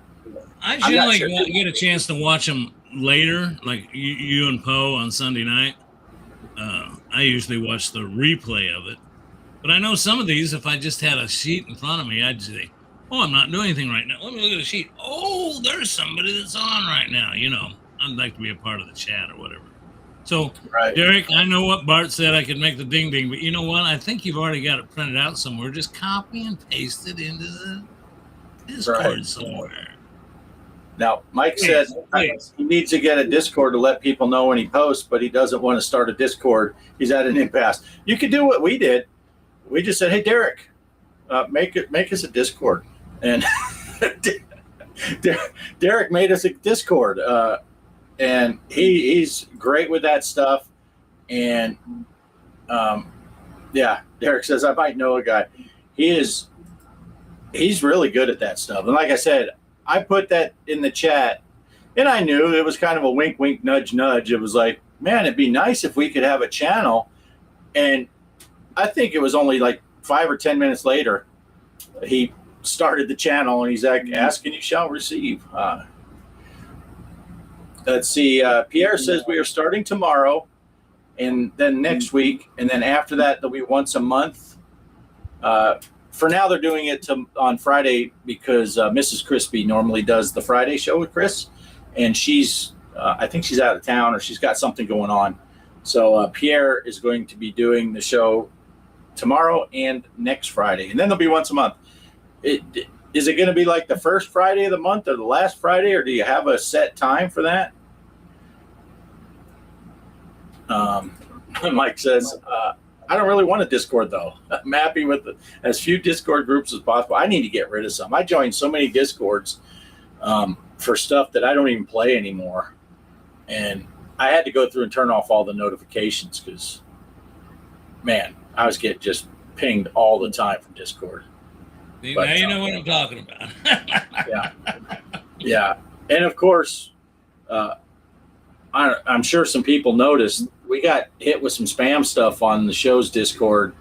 I generally get a chance to watch them later, like you and Poe on Sunday night. I usually watch the replay of it. But I know some of these, if I just had a sheet in front of me, I'd say, oh, I'm not doing anything right now. Let me look at the sheet. Oh, there's somebody that's on right now. I'd like to be a part of the chat or whatever. So, Derek, I know what Bart said. I could make the ding ding, but you know what? I think you've already got it printed out somewhere. Just copy and paste it into the Discord somewhere. Now, Mike says he needs to get a Discord to let people know when he posts, but he doesn't want to start a Discord. He's at an impasse. You could do what we did. We just said, hey, Derek, make us a Discord. And Derek made us a Discord. And he's great with that stuff. And, Derek says, I might know a guy. He's really good at that stuff. And like I said, I put that in the chat, and I knew it was kind of a wink, wink, nudge, nudge. It was like, man, it'd be nice if we could have a channel. And I think it was only like 5 or 10 minutes later, he started the channel, and he's like, ask and you shall receive. Let's see. Pierre says we are starting tomorrow, and then next week, and then after that, there'll be once a month. For now, they're doing it on Friday because Mrs. Crispy normally does the Friday show with Chris, and I think she's out of town or she's got something going on. So Pierre is going to be doing the show tomorrow and next Friday, and then there'll be once a month. Is it going to be like the first Friday of the month or the last Friday, or do you have a set time for that? Mike says, I don't really want a Discord, though. I'm happy with as few Discord groups as possible. I need to get rid of some. I joined so many Discords for stuff that I don't even play anymore. And I had to go through and turn off all the notifications because, man, I was getting just pinged all the time from Discord. Now you know what I'm talking about. Yeah. And, of course, I'm sure some people noticed we got hit with some spam stuff on the show's Discord,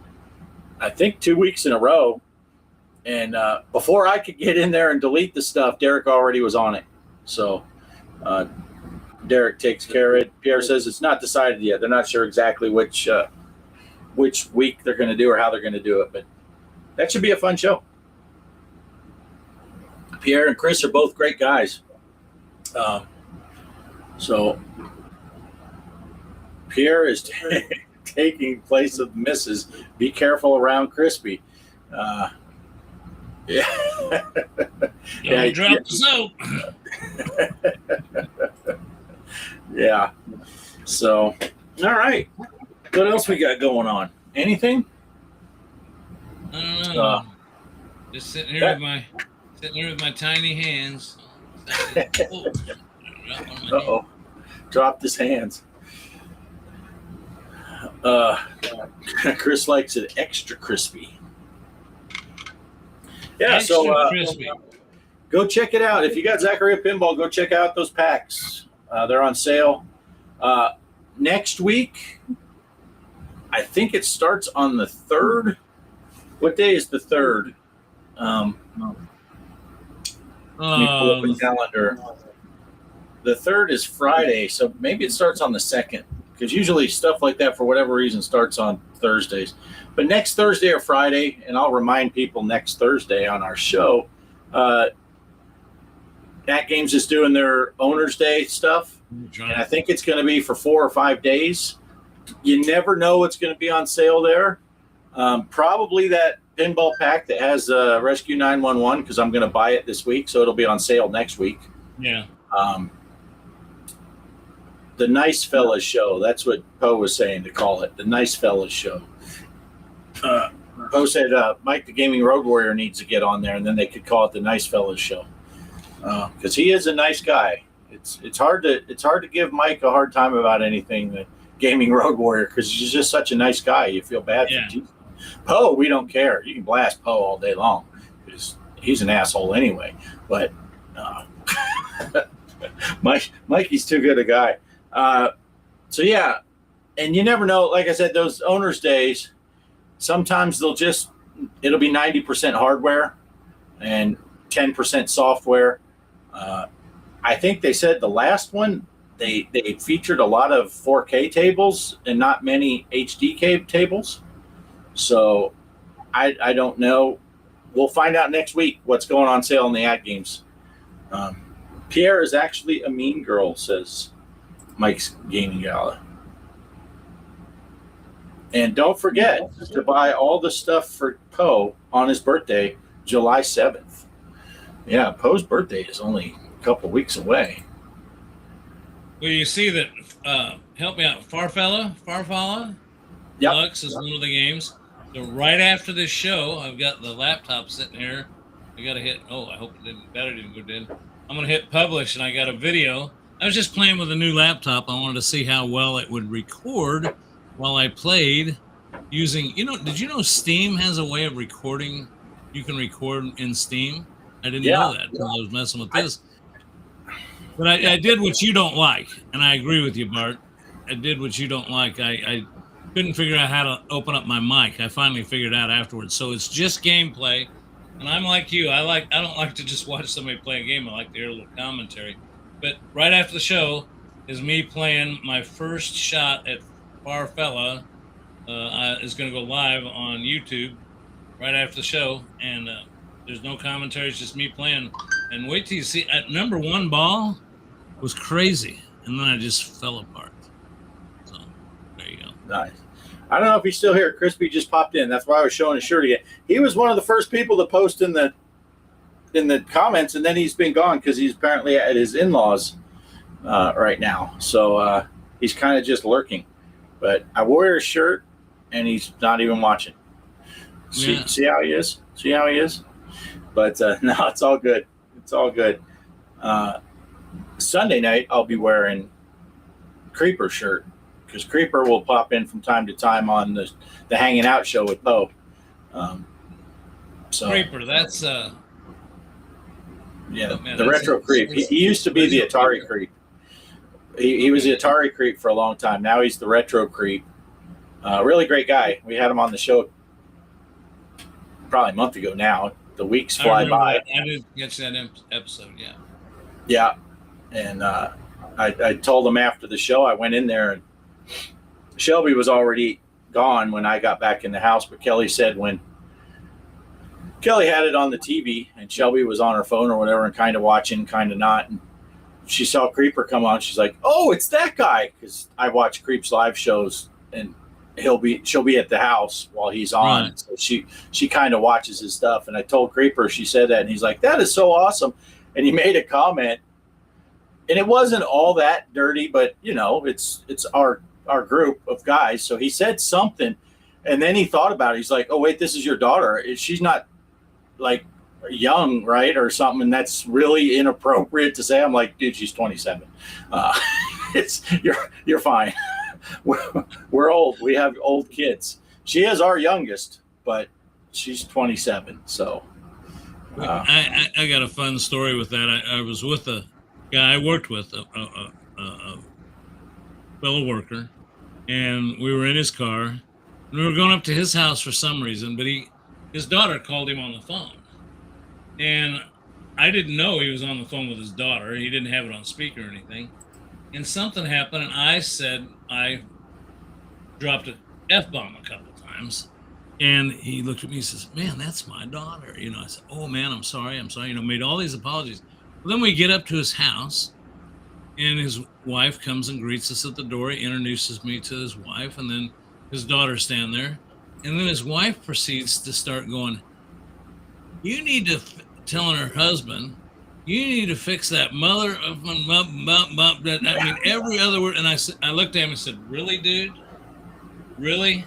I think 2 weeks in a row. And before I could get in there and delete the stuff, Derek already was on it. So Derek takes care of it. Pierre says it's not decided yet. They're not sure exactly which week they're going to do or how they're going to do it. But that should be a fun show. Pierre and Chris are both great guys. So Pierre is taking place of Mrs. Be careful around Crispy. Yeah. Don't drop the soap. Yeah. So, all right. What else we got going on? Anything? I don't know. Just sitting here with my tiny hands. Uh-oh. Dropped his hands. Chris likes it extra crispy. Yeah, extra so crispy. Go check it out. If you got Zaccaria Pinball, go check out those packs. They're on sale. Next week, I think it starts on the 3rd. What day is the 3rd? Let me pull up the calendar. The 3rd is Friday, so maybe it starts on the 2nd, because usually stuff like that, for whatever reason, starts on Thursdays. But next Thursday or Friday, and I'll remind people next Thursday on our show, At Games is doing their Owner's Day stuff, and I think it's going to be for 4 or 5 days. You never know what's going to be on sale there. Probably that pinball pack that has Rescue 911, because I'm going to buy it this week, so it'll be on sale next week. Yeah. The Nice Fellas Show. That's what Poe was saying to call it. The Nice Fellas Show. Poe said Mike the Gaming Road Warrior needs to get on there, and then they could call it the Nice Fellas Show. Because he is a nice guy. It's hard to give Mike a hard time about anything, the Gaming Road Warrior, because he's just such a nice guy. You feel bad for him. Poe, we don't care. You can blast Poe all day long, because he's an asshole anyway. But Mikey's too good a guy. So yeah, and you never know. Like I said, those Owners Days, sometimes it'll be 90% hardware and 10% software. I think they said the last one, they featured a lot of 4K tables and not many HD tables. So I don't know. We'll find out next week what's going on sale in the At Games. Pierre is actually a mean girl, says Mike's Gaming Gala. And don't forget to buy all the stuff for Poe on his birthday, July 7th. Yeah, Poe's birthday is only a couple weeks away. Well, you see that, help me out, Farfalla Deluxe is one of the games. So right after this show, I've got the laptop sitting here. I got to hit, I hope that didn't go dead. I'm going to hit publish, and I got a video. I was just playing with a new laptop. I wanted to see how well it would record while I played using, did you know Steam has a way of recording? You can record in Steam. I didn't know that until I was messing with this. But I did what you don't like, and I agree with you, Bart. I did what you don't like. I couldn't figure out how to open up my mic. I finally figured out afterwards. So it's just gameplay, and I'm like you. I don't like to just watch somebody play a game. I like to hear a little commentary. But right after the show is me playing my first shot at Farfalla. Is going to go live on YouTube right after the show, and there's no commentary. It's just me playing. And wait till you see. At number one ball was crazy, and then I just fell apart. So there you go. Nice. I don't know if he's still here. Crispy just popped in. That's why I was showing his shirt again. He was one of the first people to post in the comments, and then he's been gone because he's apparently at his in-laws right now. So he's kind of just lurking. But I wore his shirt, and he's not even watching. See how he is? See how he is? But no, it's all good. It's all good. Sunday night, I'll be wearing Creeper shirt, because Creeper will pop in from time to time on the Hanging Out show with Poe. So Creeper, that's the retro creep. He used to be the Atari creep. He was the Atari creep for a long time. Now he's the retro creep. Really great guy. We had him on the show probably a month ago now. The weeks fly by. I did catch that episode, yeah. Yeah. And I told him after the show, I went in there, and Shelby was already gone when I got back in the house. But Kelly said when Kelly had it on the TV and Shelby was on her phone or whatever and kind of watching, kind of not. And she saw Creeper come on. She's like, "Oh, it's that guy." Because I watch Creep's live shows, and she'll be at the house while he's on. Right. So she kind of watches his stuff. And I told Creeper, she said that, and he's like, "That is so awesome." And he made a comment, and it wasn't all that dirty, but it's our group of guys. So he said something, and then he thought about it. He's like, "Oh wait, this is your daughter. She's not like young, right, or something?" And that's really inappropriate to say. I'm like, "Dude, she's 27. You're fine. We're old. We have old kids. She is our youngest, but she's 27. So I got a fun story with that. I was with a guy I worked with, a fellow worker, and we were in his car, and we were going up to his house for some reason, but his daughter called him on the phone, and I didn't know he was on the phone with his daughter. He didn't have it on speaker or anything. And something happened, and I said I dropped an F-bomb a couple of times. And he looked at me and says, "Man, that's my daughter." You know, I said, "Oh, man, I'm sorry. You know, made all these apologies." Well, then we get up to his house, and his wife comes and greets us at the door. He introduces me to his wife, and then his daughter stand there. And then his wife proceeds to start going, "You need to," telling her husband, "You need to fix that mother of my that." I mean, every other word. And I looked at him and said, "Really, dude? Really?"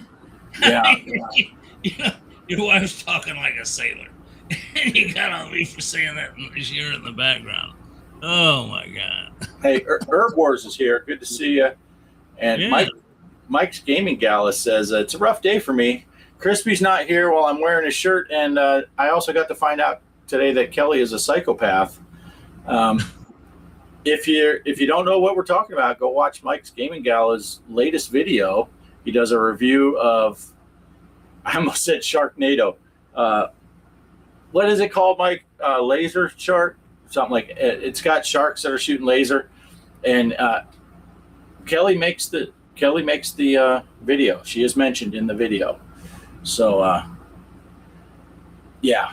Yeah. You know, your wife's talking like a sailor. And you got on me for saying that and hear it in the background. Oh my God. Hey, Herb Wars is here. Good to see you. And Yeah. Mike's Gaming Gala says, it's a rough day for me. Crispy's not here while I'm wearing his shirt. And I also got to find out today that Kelly is a psychopath. If you don't know what we're talking about, go watch Mike's Gaming Gala's latest video. He does a review of, I almost said Sharknado. What is it called, Mike? Laser shark? Something like it. It's got sharks that are shooting laser. And Kelly makes the video. She is mentioned in the video. So, yeah.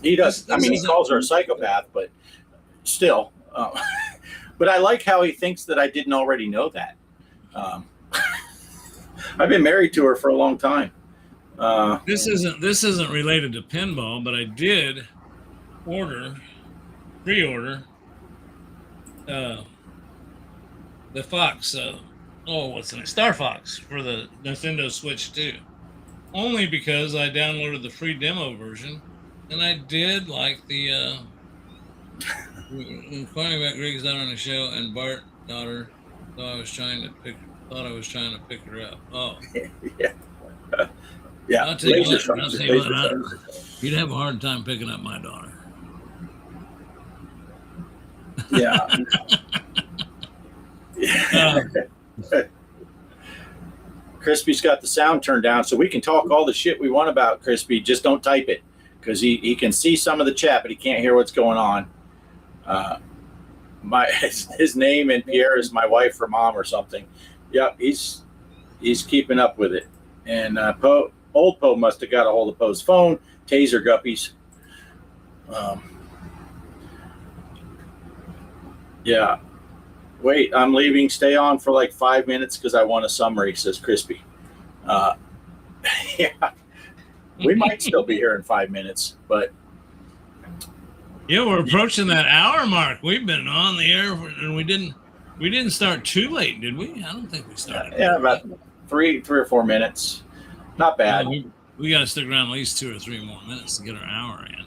He does. I mean, he calls her a psychopath, but still. But I like how he thinks that I didn't already know that. I've been married to her for a long time. This isn't related to pinball, but I did pre-order the Fox. What's the name? Star Fox for the Nintendo Switch 2. Only because I downloaded the free demo version, and I did like the inquiring about Greg's daughter on the show, and Bart daughter thought I was trying to pick her up. Oh, Yeah. Yeah. I'll tell you what, you'd have a hard time picking up my daughter. Yeah. Crispy's got the sound turned down, so we can talk all the shit we want about Crispy. Just don't type it, because he can see some of the chat, but he can't hear what's going on. His name in Pierre is my wife or mom or something. Yep, he's keeping up with it. And old Poe must have got a hold of Poe's phone. Taser guppies. Yeah. Wait, I'm leaving. Stay on for like 5 minutes because I want a summary, says Crispy. Yeah. We might still be here in 5 minutes, but. Yeah, we're approaching that hour mark. We've been on the air, and we didn't start too late, did we? I don't think we started. Yeah, about three or 4 minutes. Not bad. We got to stick around at least 2 or 3 more minutes to get our hour in.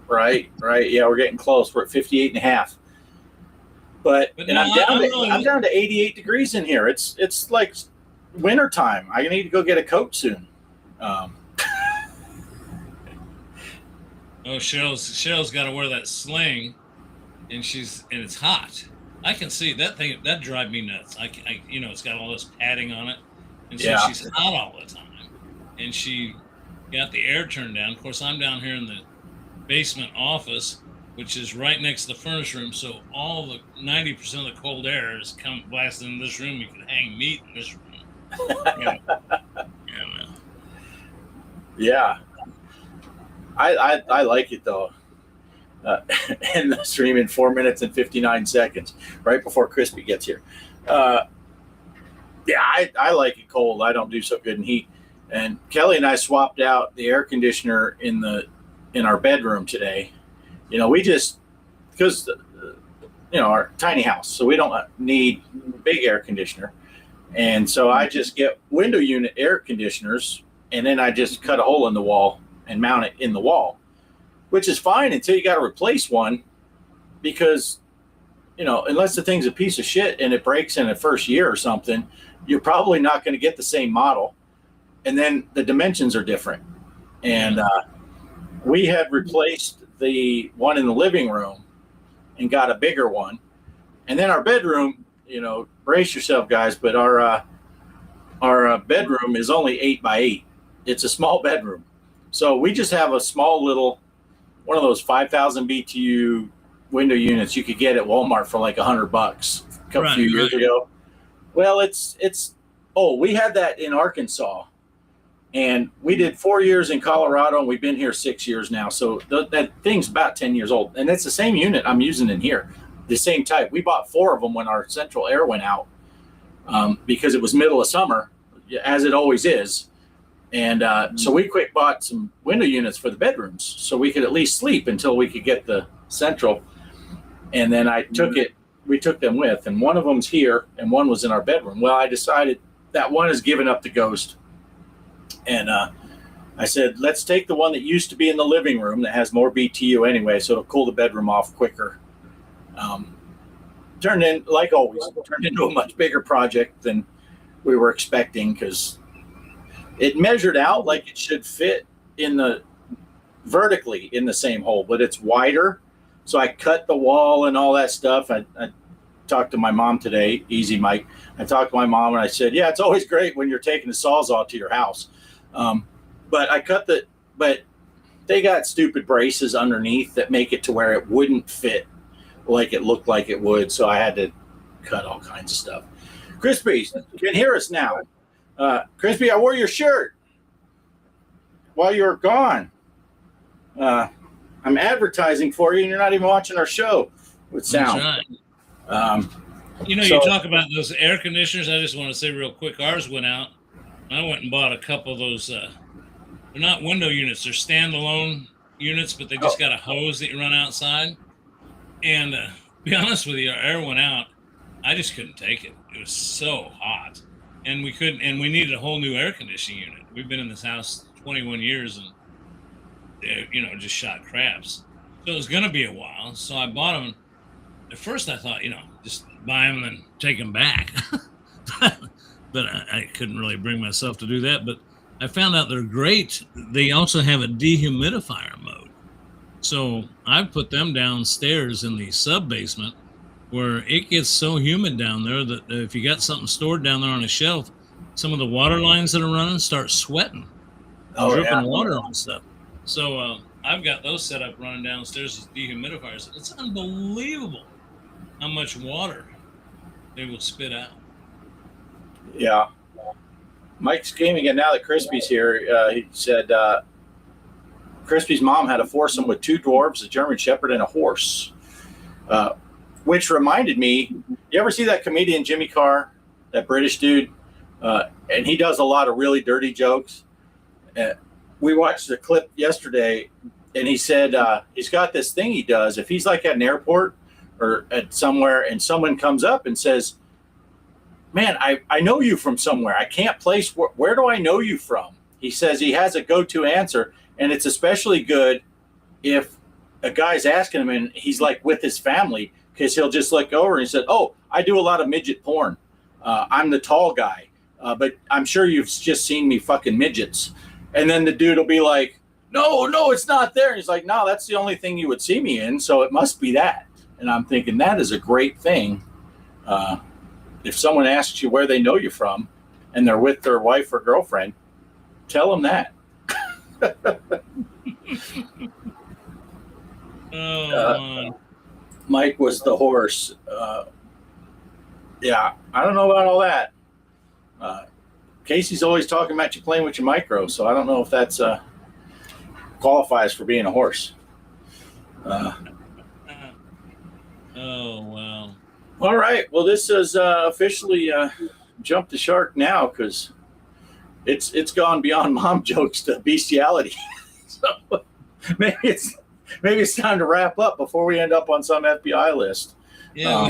Right. Yeah, we're getting close. We're at 58 and a half. But no, I'm down to 88 degrees in here. It's like winter time. I need to go get a coat soon. Cheryl's got to wear that sling, and it's hot. I can see that thing. That drive me nuts. It's got all this padding on it, and so she's hot all the time. And she got the air turned down. Of course, I'm down here in the basement office, which is right next to the furnace room. So all the 90% of the cold air is come blasting in this room. You can hang meat in this room. Yeah. I like it though. And the stream in 4 minutes and 59 seconds, right before Crispy gets here. I like it cold. I don't do so good in heat. And Kelly and I swapped out the air conditioner in our bedroom today. We just, because our tiny house, so we don't need big air conditioner. And so I just get window unit air conditioners, and then I just cut a hole in the wall and mount it in the wall, which is fine until you got to replace one, because, unless the thing's a piece of shit and it breaks in the first year or something, you're probably not going to get the same model. And then the dimensions are different. And we had replaced the one in the living room and got a bigger one. And then our bedroom, brace yourself, guys, but our bedroom is only 8 by 8. It's a small bedroom. So we just have a small little one of those 5,000 BTU window units you could get at Walmart for like $100 a few years ago. Well, we had that in Arkansas, and we did 4 years in Colorado, and we've been here 6 years now. So that thing's about 10 years old, and it's the same unit I'm using in here, the same type. We bought 4 of them when our central air went out because it was middle of summer, as it always is. And so we quick bought some window units for the bedrooms so we could at least sleep until we could get the central. And then we took them with, and one of them's here and one was in our bedroom. Well, I decided that one is giving up the ghost. And I said, let's take the one that used to be in the living room that has more BTU anyway, so it'll cool the bedroom off quicker. Turned into a much bigger project than we were expecting, because it measured out like it should fit vertically in the same hole, but it's wider. So I cut the wall and all that stuff. I talked to my mom today, Easy Mike. I talked to my mom and I said, yeah, it's always great when you're taking the Sawzall to your house. But they got stupid braces underneath that make it to where it wouldn't fit like it looked like it would. So I had to cut all kinds of stuff. Crispy can hear us now. Crispy, I wore your shirt while you were gone. I'm advertising for you, and you're not even watching our show with sound. That's right. You talk about those air conditioners. I just want to say real quick, ours went out. I went and bought a couple of those. They're not window units. They're standalone units, but they just got a hose that you run outside. And to be honest with you, our air went out. I just couldn't take it. It was so hot. And we needed a whole new air conditioning unit. We've been in this house 21 years, and just shot craps. So it was going to be a while. So I bought them. At first I thought, just buy them and then take them back. But I couldn't really bring myself to do that. But I found out they're great. They also have a dehumidifier mode. So I put them downstairs in the sub-basement where it gets so humid down there that if you got something stored down there on a shelf, some of the water lines that are running start sweating. Dripping water on stuff. So I've got those set up running downstairs as dehumidifiers. It's unbelievable how much water they will spit out. Yeah. Mike's gaming, and now that Crispy's here, he said Crispy's mom had a foursome with 2 dwarves, a German Shepherd, and a horse. Which reminded me, you ever see that comedian Jimmy Carr, that British dude? And he does a lot of really dirty jokes. We watched the clip yesterday, and he said he's got this thing he does. If he's like at an airport or at somewhere and someone comes up and says, man, I know you from somewhere. I can't place, where do I know you from? He says he has a go-to answer, and it's especially good if a guy's asking him and he's like with his family, because he'll just look over and he said, oh, I do a lot of midget porn. I'm the tall guy, but I'm sure you've just seen me fucking midgets. And then the dude will be like, no, it's not there. And he's like, no, that's the only thing you would see me in, so it must be that. And I'm thinking that is a great thing. If someone asks you where they know you from and they're with their wife or girlfriend, tell them that. Mike was the horse. Yeah, I don't know about all that. Casey's always talking about you playing with your micro, so I don't know if that's qualifies for being a horse. Oh, wow. All right. Well, this is officially Jump the Shark now, because it's gone beyond mom jokes to bestiality. So maybe it's time to wrap up before we end up on some FBI list. Yeah,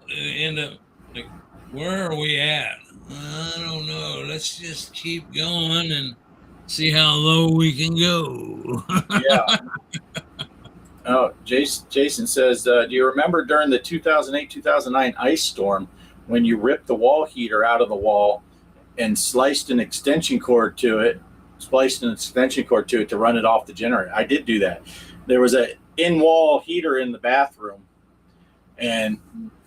we end up like, where are we at? I don't know. Let's just keep going and see how low we can go. Yeah. Oh, Jason says, do you remember during the 2008-2009 ice storm when you ripped the wall heater out of the wall and spliced an extension cord to it to run it off the generator? I did do that. There was a in-wall heater in the bathroom, and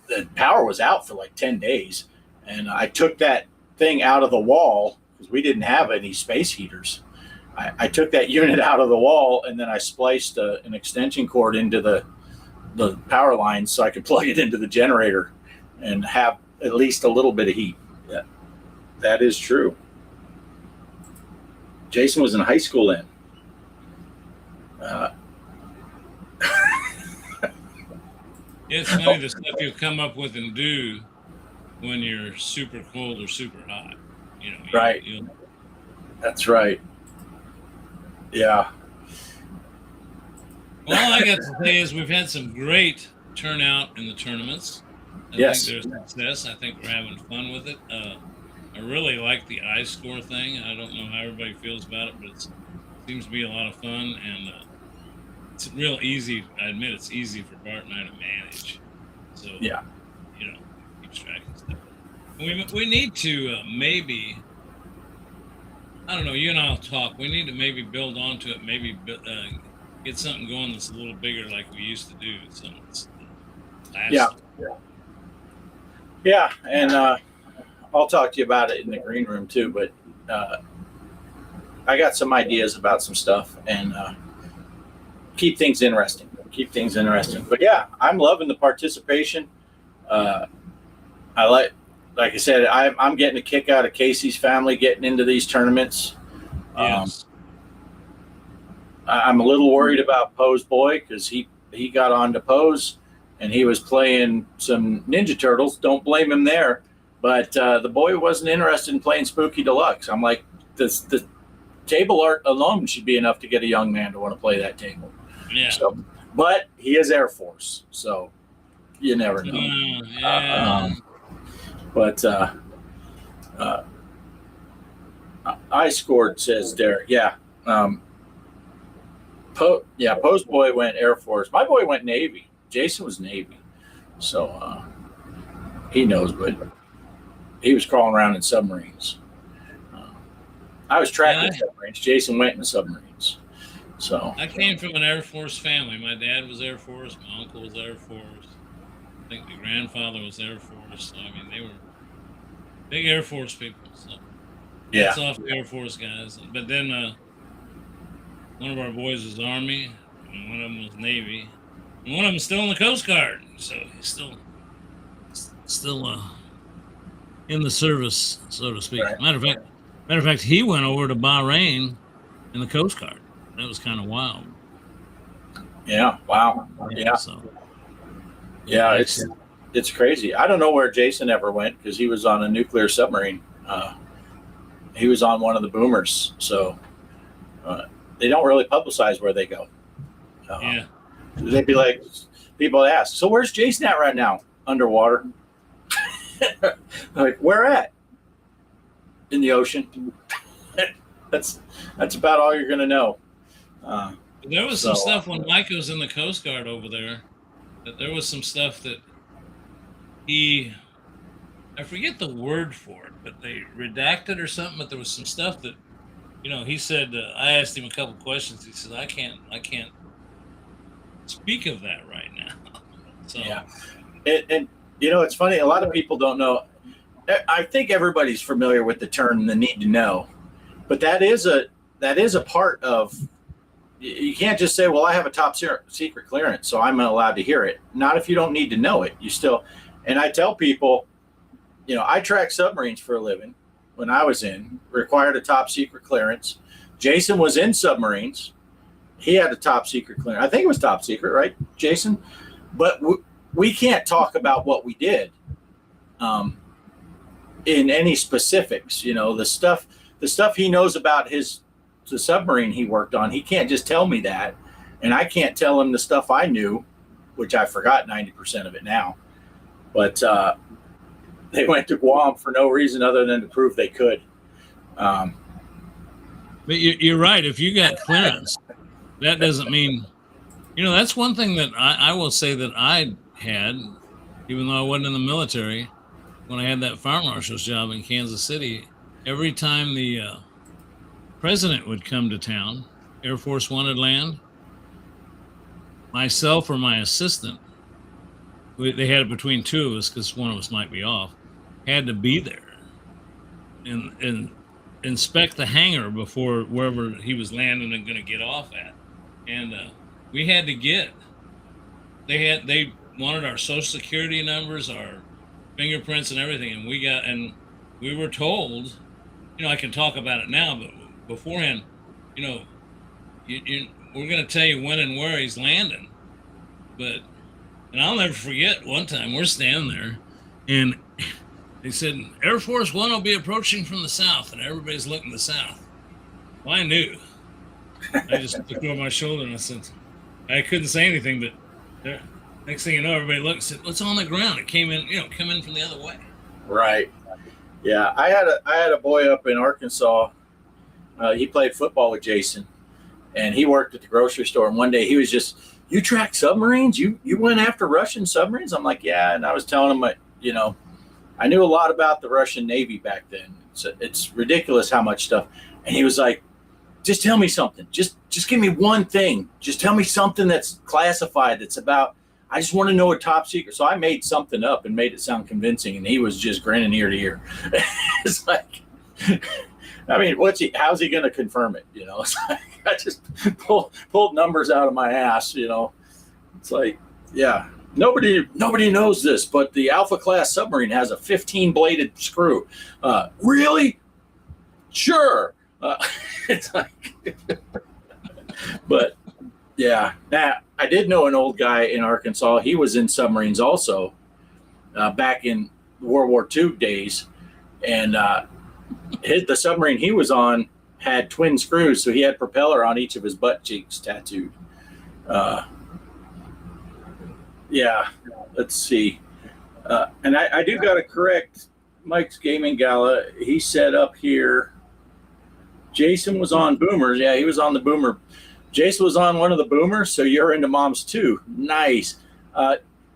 the power was out for like 10 days. And I took that thing out of the wall because we didn't have any space heaters. I took that unit out of the wall and then I spliced an extension cord into the power line so I could plug it into the generator and have at least a little bit of heat. Yeah, that is true. Jason was in high school then. It's funny the stuff you come up with and do when you're super cold or super hot. Right. That's right. Yeah. Well, all I got to say is we've had some great turnout in the tournaments. I think there's success. I think we're having fun with it. I really like the I-score thing. I don't know how everybody feels about it, but it seems to be a lot of fun, and it's real easy. I admit it's easy for Bart and I to manage. So, yeah, keeps track of stuff. We need to maybe, I don't know, you and I'll talk. We need to maybe build onto it, maybe get something going that's a little bigger like we used to do. Yeah, and I'll talk to you about it in the green room too, but I got some ideas about some stuff and keep things interesting. But yeah, I'm loving the participation. I like I said, I'm getting a kick out of Casey's family getting into these tournaments. Yes. I'm a little worried about Poe's boy because he got on to Pose and he was playing some Ninja Turtles. Don't blame him there. But the boy wasn't interested in playing Spooky Deluxe. I'm like, the table art alone should be enough to get a young man to want to play that table. Yeah. So, but he is Air Force, so you never know. I scored, says Derek. Yeah. Poe's boy went Air Force. My boy went Navy. Jason was Navy. So he knows, but he was crawling around in submarines. I was tracking submarines. Jason went in the submarines. So I came from an Air Force family. My dad was Air Force. My uncle was Air Force. I think my grandfather was Air Force. So, I mean, they were big Air Force people. So yeah, off the Air Force guys. But then one of our boys was Army, and one of them was Navy, and one of them is still in the Coast Guard. So he's still in the service, so to speak. Right. Matter of fact, he went over to Bahrain in the Coast Guard. That was kind of wild. Yeah. Wow. Yeah. So, yeah. It's crazy. I don't know where Jason ever went because he was on a nuclear submarine. He was on one of the boomers. So they don't really publicize where they go. Yeah. They'd be like, people ask, so where's Jason at right now? Underwater. Like, where at? In the ocean. That's about all you're gonna know. There was some stuff when Mike was in the Coast Guard over there. That there was some stuff that I forget the word for it, but they redacted or something. But there was some stuff that, he said. I asked him a couple questions. He said, "I can't speak of that right now." So yeah, and it's funny. A lot of people don't know. I think everybody's familiar with the term "the need to know," but that is a part of. You can't just say, "Well, I have a top secret clearance, so I'm allowed to hear it." Not if you don't need to know it. You still, and I tell people, I track submarines for a living. When I was required a top secret clearance. Jason was in submarines. He had a top secret clearance. I think it was top secret, right, Jason? But we can't talk about what we did in any specifics. The stuff he knows about the submarine he worked on, he can't just tell me that. And I can't tell him the stuff I knew, which I forgot 90% of it now. But they went to Guam for no reason other than to prove they could. But you're right. If you got clearance, that doesn't mean, that's one thing that I will say that I had, even though I wasn't in the military, when I had that fire marshal's job in Kansas City, every time the president would come to town, Air Force wanted land, myself or my assistant, they had it between two of us because one of us might be off, had to be there. And inspect the hangar before wherever he was landing and going to get off at, and we had to get. They wanted our social security numbers, our fingerprints, and everything, and we were told. I can talk about it now, but beforehand, we're going to tell you when and where he's landing. And I'll never forget one time we're standing there, and they said Air Force One will be approaching from the south, and everybody's looking to the south. Well, I knew. I just looked over my shoulder and I said, I couldn't say anything, but next thing you know, everybody looked and said, "What's on the ground?" It came in, come in from the other way. Right. Yeah, I had a boy up in Arkansas. He played football with Jason, and he worked at the grocery store. And one day he was just, "You track submarines? You went after Russian submarines?" I'm like, "Yeah." And I was telling him, I knew a lot about the Russian Navy back then. It's ridiculous how much stuff. And he was like, "Just tell me something. Just give me one thing. Just tell me something that's classified. That's about. I just want to know a top secret." So I made something up and made it sound convincing, and he was just grinning ear to ear. It's like, I mean, how's he going to confirm it? It's like, I just pulled numbers out of my ass. It's like, yeah, nobody knows this, but the Alpha class submarine has a 15-bladed screw. Really? Sure. It's like, but yeah. Now, I did know an old guy in Arkansas. He was in submarines also, back in World War II days, and the submarine he was on had twin screws, so he had propeller on each of his butt cheeks tattooed. Yeah, let's see. And I do got to correct Mike's Gaming Gala. He said up here, Jason was on Boomers. Yeah, he was on the Boomer. Jason was on one of the Boomers, so you're into moms too. Nice.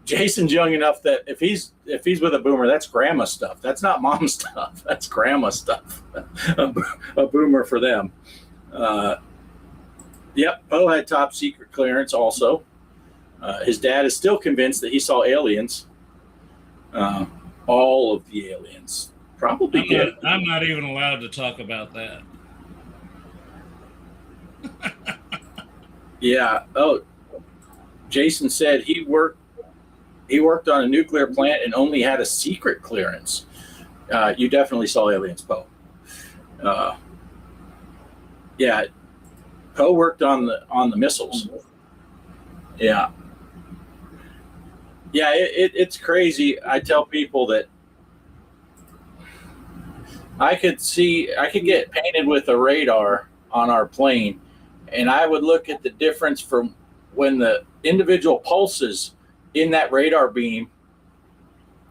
Jason's young enough that if he's with a Boomer, that's grandma stuff. That's not mom stuff. That's grandma stuff. A Boomer for them. Yep, Poe had top secret clearance also. His dad is still convinced that he saw aliens. All of the aliens. Probably did. I'm not even allowed to talk about that. Yeah. Oh, Jason said he worked on a nuclear plant and only had a secret clearance. You definitely saw aliens, Poe. Yeah. Poe worked on the missiles. Yeah. Yeah, it's crazy. I tell people that I could get painted with a radar on our plane, and I would look at the difference from when the individual pulses in that radar beam,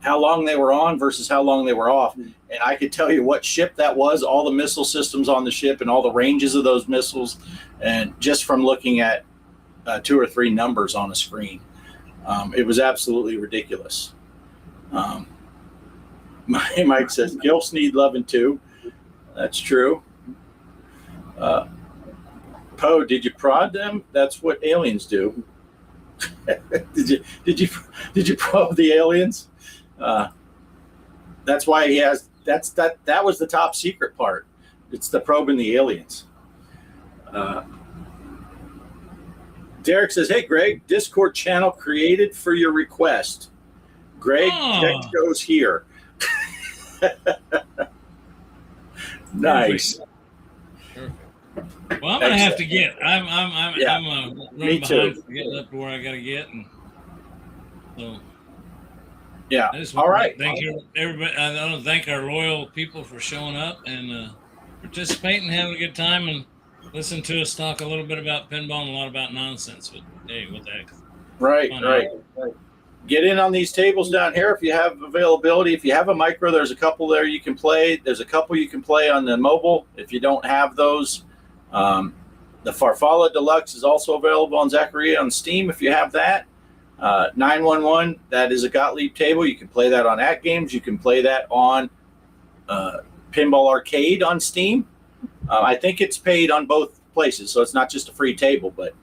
how long they were on versus how long they were off. And I could tell you what ship that was, all the missile systems on the ship and all the ranges of those missiles, and just from looking at 2 or 3 numbers on a screen. It was absolutely ridiculous. Mike says, "Gilfs need loving too." That's true. Poe, did you prod them? That's what aliens do. Did you probe the aliens? That's why he has. That was the top secret part. It's the probing the aliens. Derek says, "Hey, Greg, Discord channel created for your request. Greg, text goes here." Nice. Perfect. Well, I'm gonna have to get. I'm running behind getting up to where I gotta get, and so yeah. I just All right. Thank you, everybody. I want to thank our loyal people for showing up and participating, having a good time, and listen to us talk a little bit about pinball and a lot about nonsense. But hey, what the heck? Right. Get in on these tables down here if you have availability. If you have a micro, there's a couple there you can play. There's a couple you can play on the mobile. If you don't have those, the Farfalla Deluxe is also available on Zaccaria on Steam if you have that. 911, that is a Gottlieb table. You can play that on At Games. You can play that on Pinball Arcade on Steam. I think it's paid on both places, so it's not just a free table, but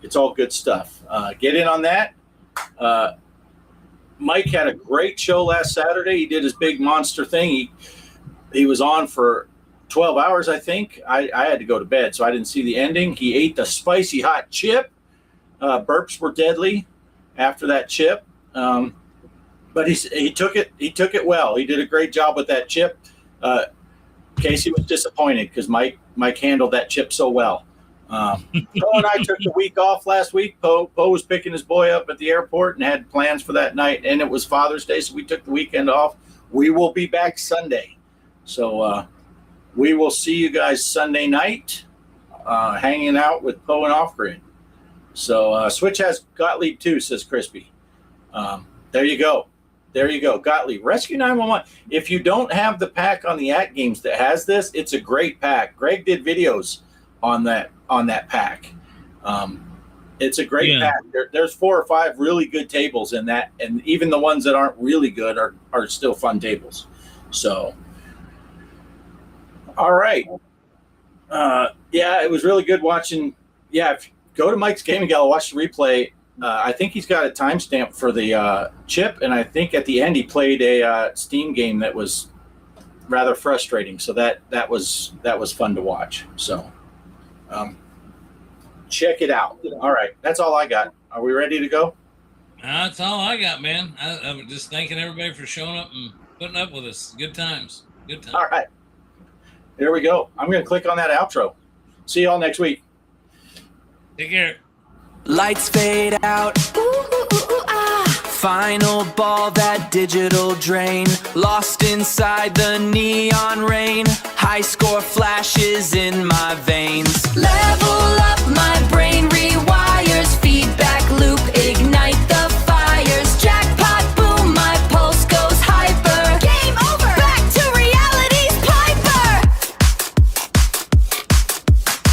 it's all good stuff. Get in on that. Mike had a great show last Saturday. He did his big monster thing. He was on for 12 hours, I think. I had to go to bed, so I didn't see the ending. He ate the spicy hot chip. Burps were deadly after that chip. But he took it well. He did a great job with that chip. Casey was disappointed because Mike handled that chip so well. Poe and I took the week off last week. Poe was picking his boy up at the airport and had plans for that night, and it was Father's Day, so we took the weekend off. We will be back Sunday. So we will see you guys Sunday night hanging out with Poe and Off Grid. So Switch has Gottlieb too, says Crispy. There you go. There you go. Gottlieb, Rescue 911. If you don't have the pack on the At Games that has this, it's a great pack. Greg did videos on that pack. It's a great pack. There's 4 or 5 really good tables in that, and even the ones that aren't really good are still fun tables. So, all right. Yeah, it was really good watching. Yeah, go to Mike's Gaming Gala, watch the replay. I think he's got a timestamp for the chip, and I think at the end he played a Steam game that was rather frustrating. So that was fun to watch. So check it out. All right, that's all I got. Are we ready to go? That's all I got, man. I'm just thanking everybody for showing up and putting up with us. Good times. Good times. All right, there we go. I'm going to click on that outro. See y'all next week. Take care. Lights fade out. Ooh, ooh, ooh, ooh, ah. Final ball, that digital drain. Lost inside the neon rain. High score flashes in my veins. Level up my brain.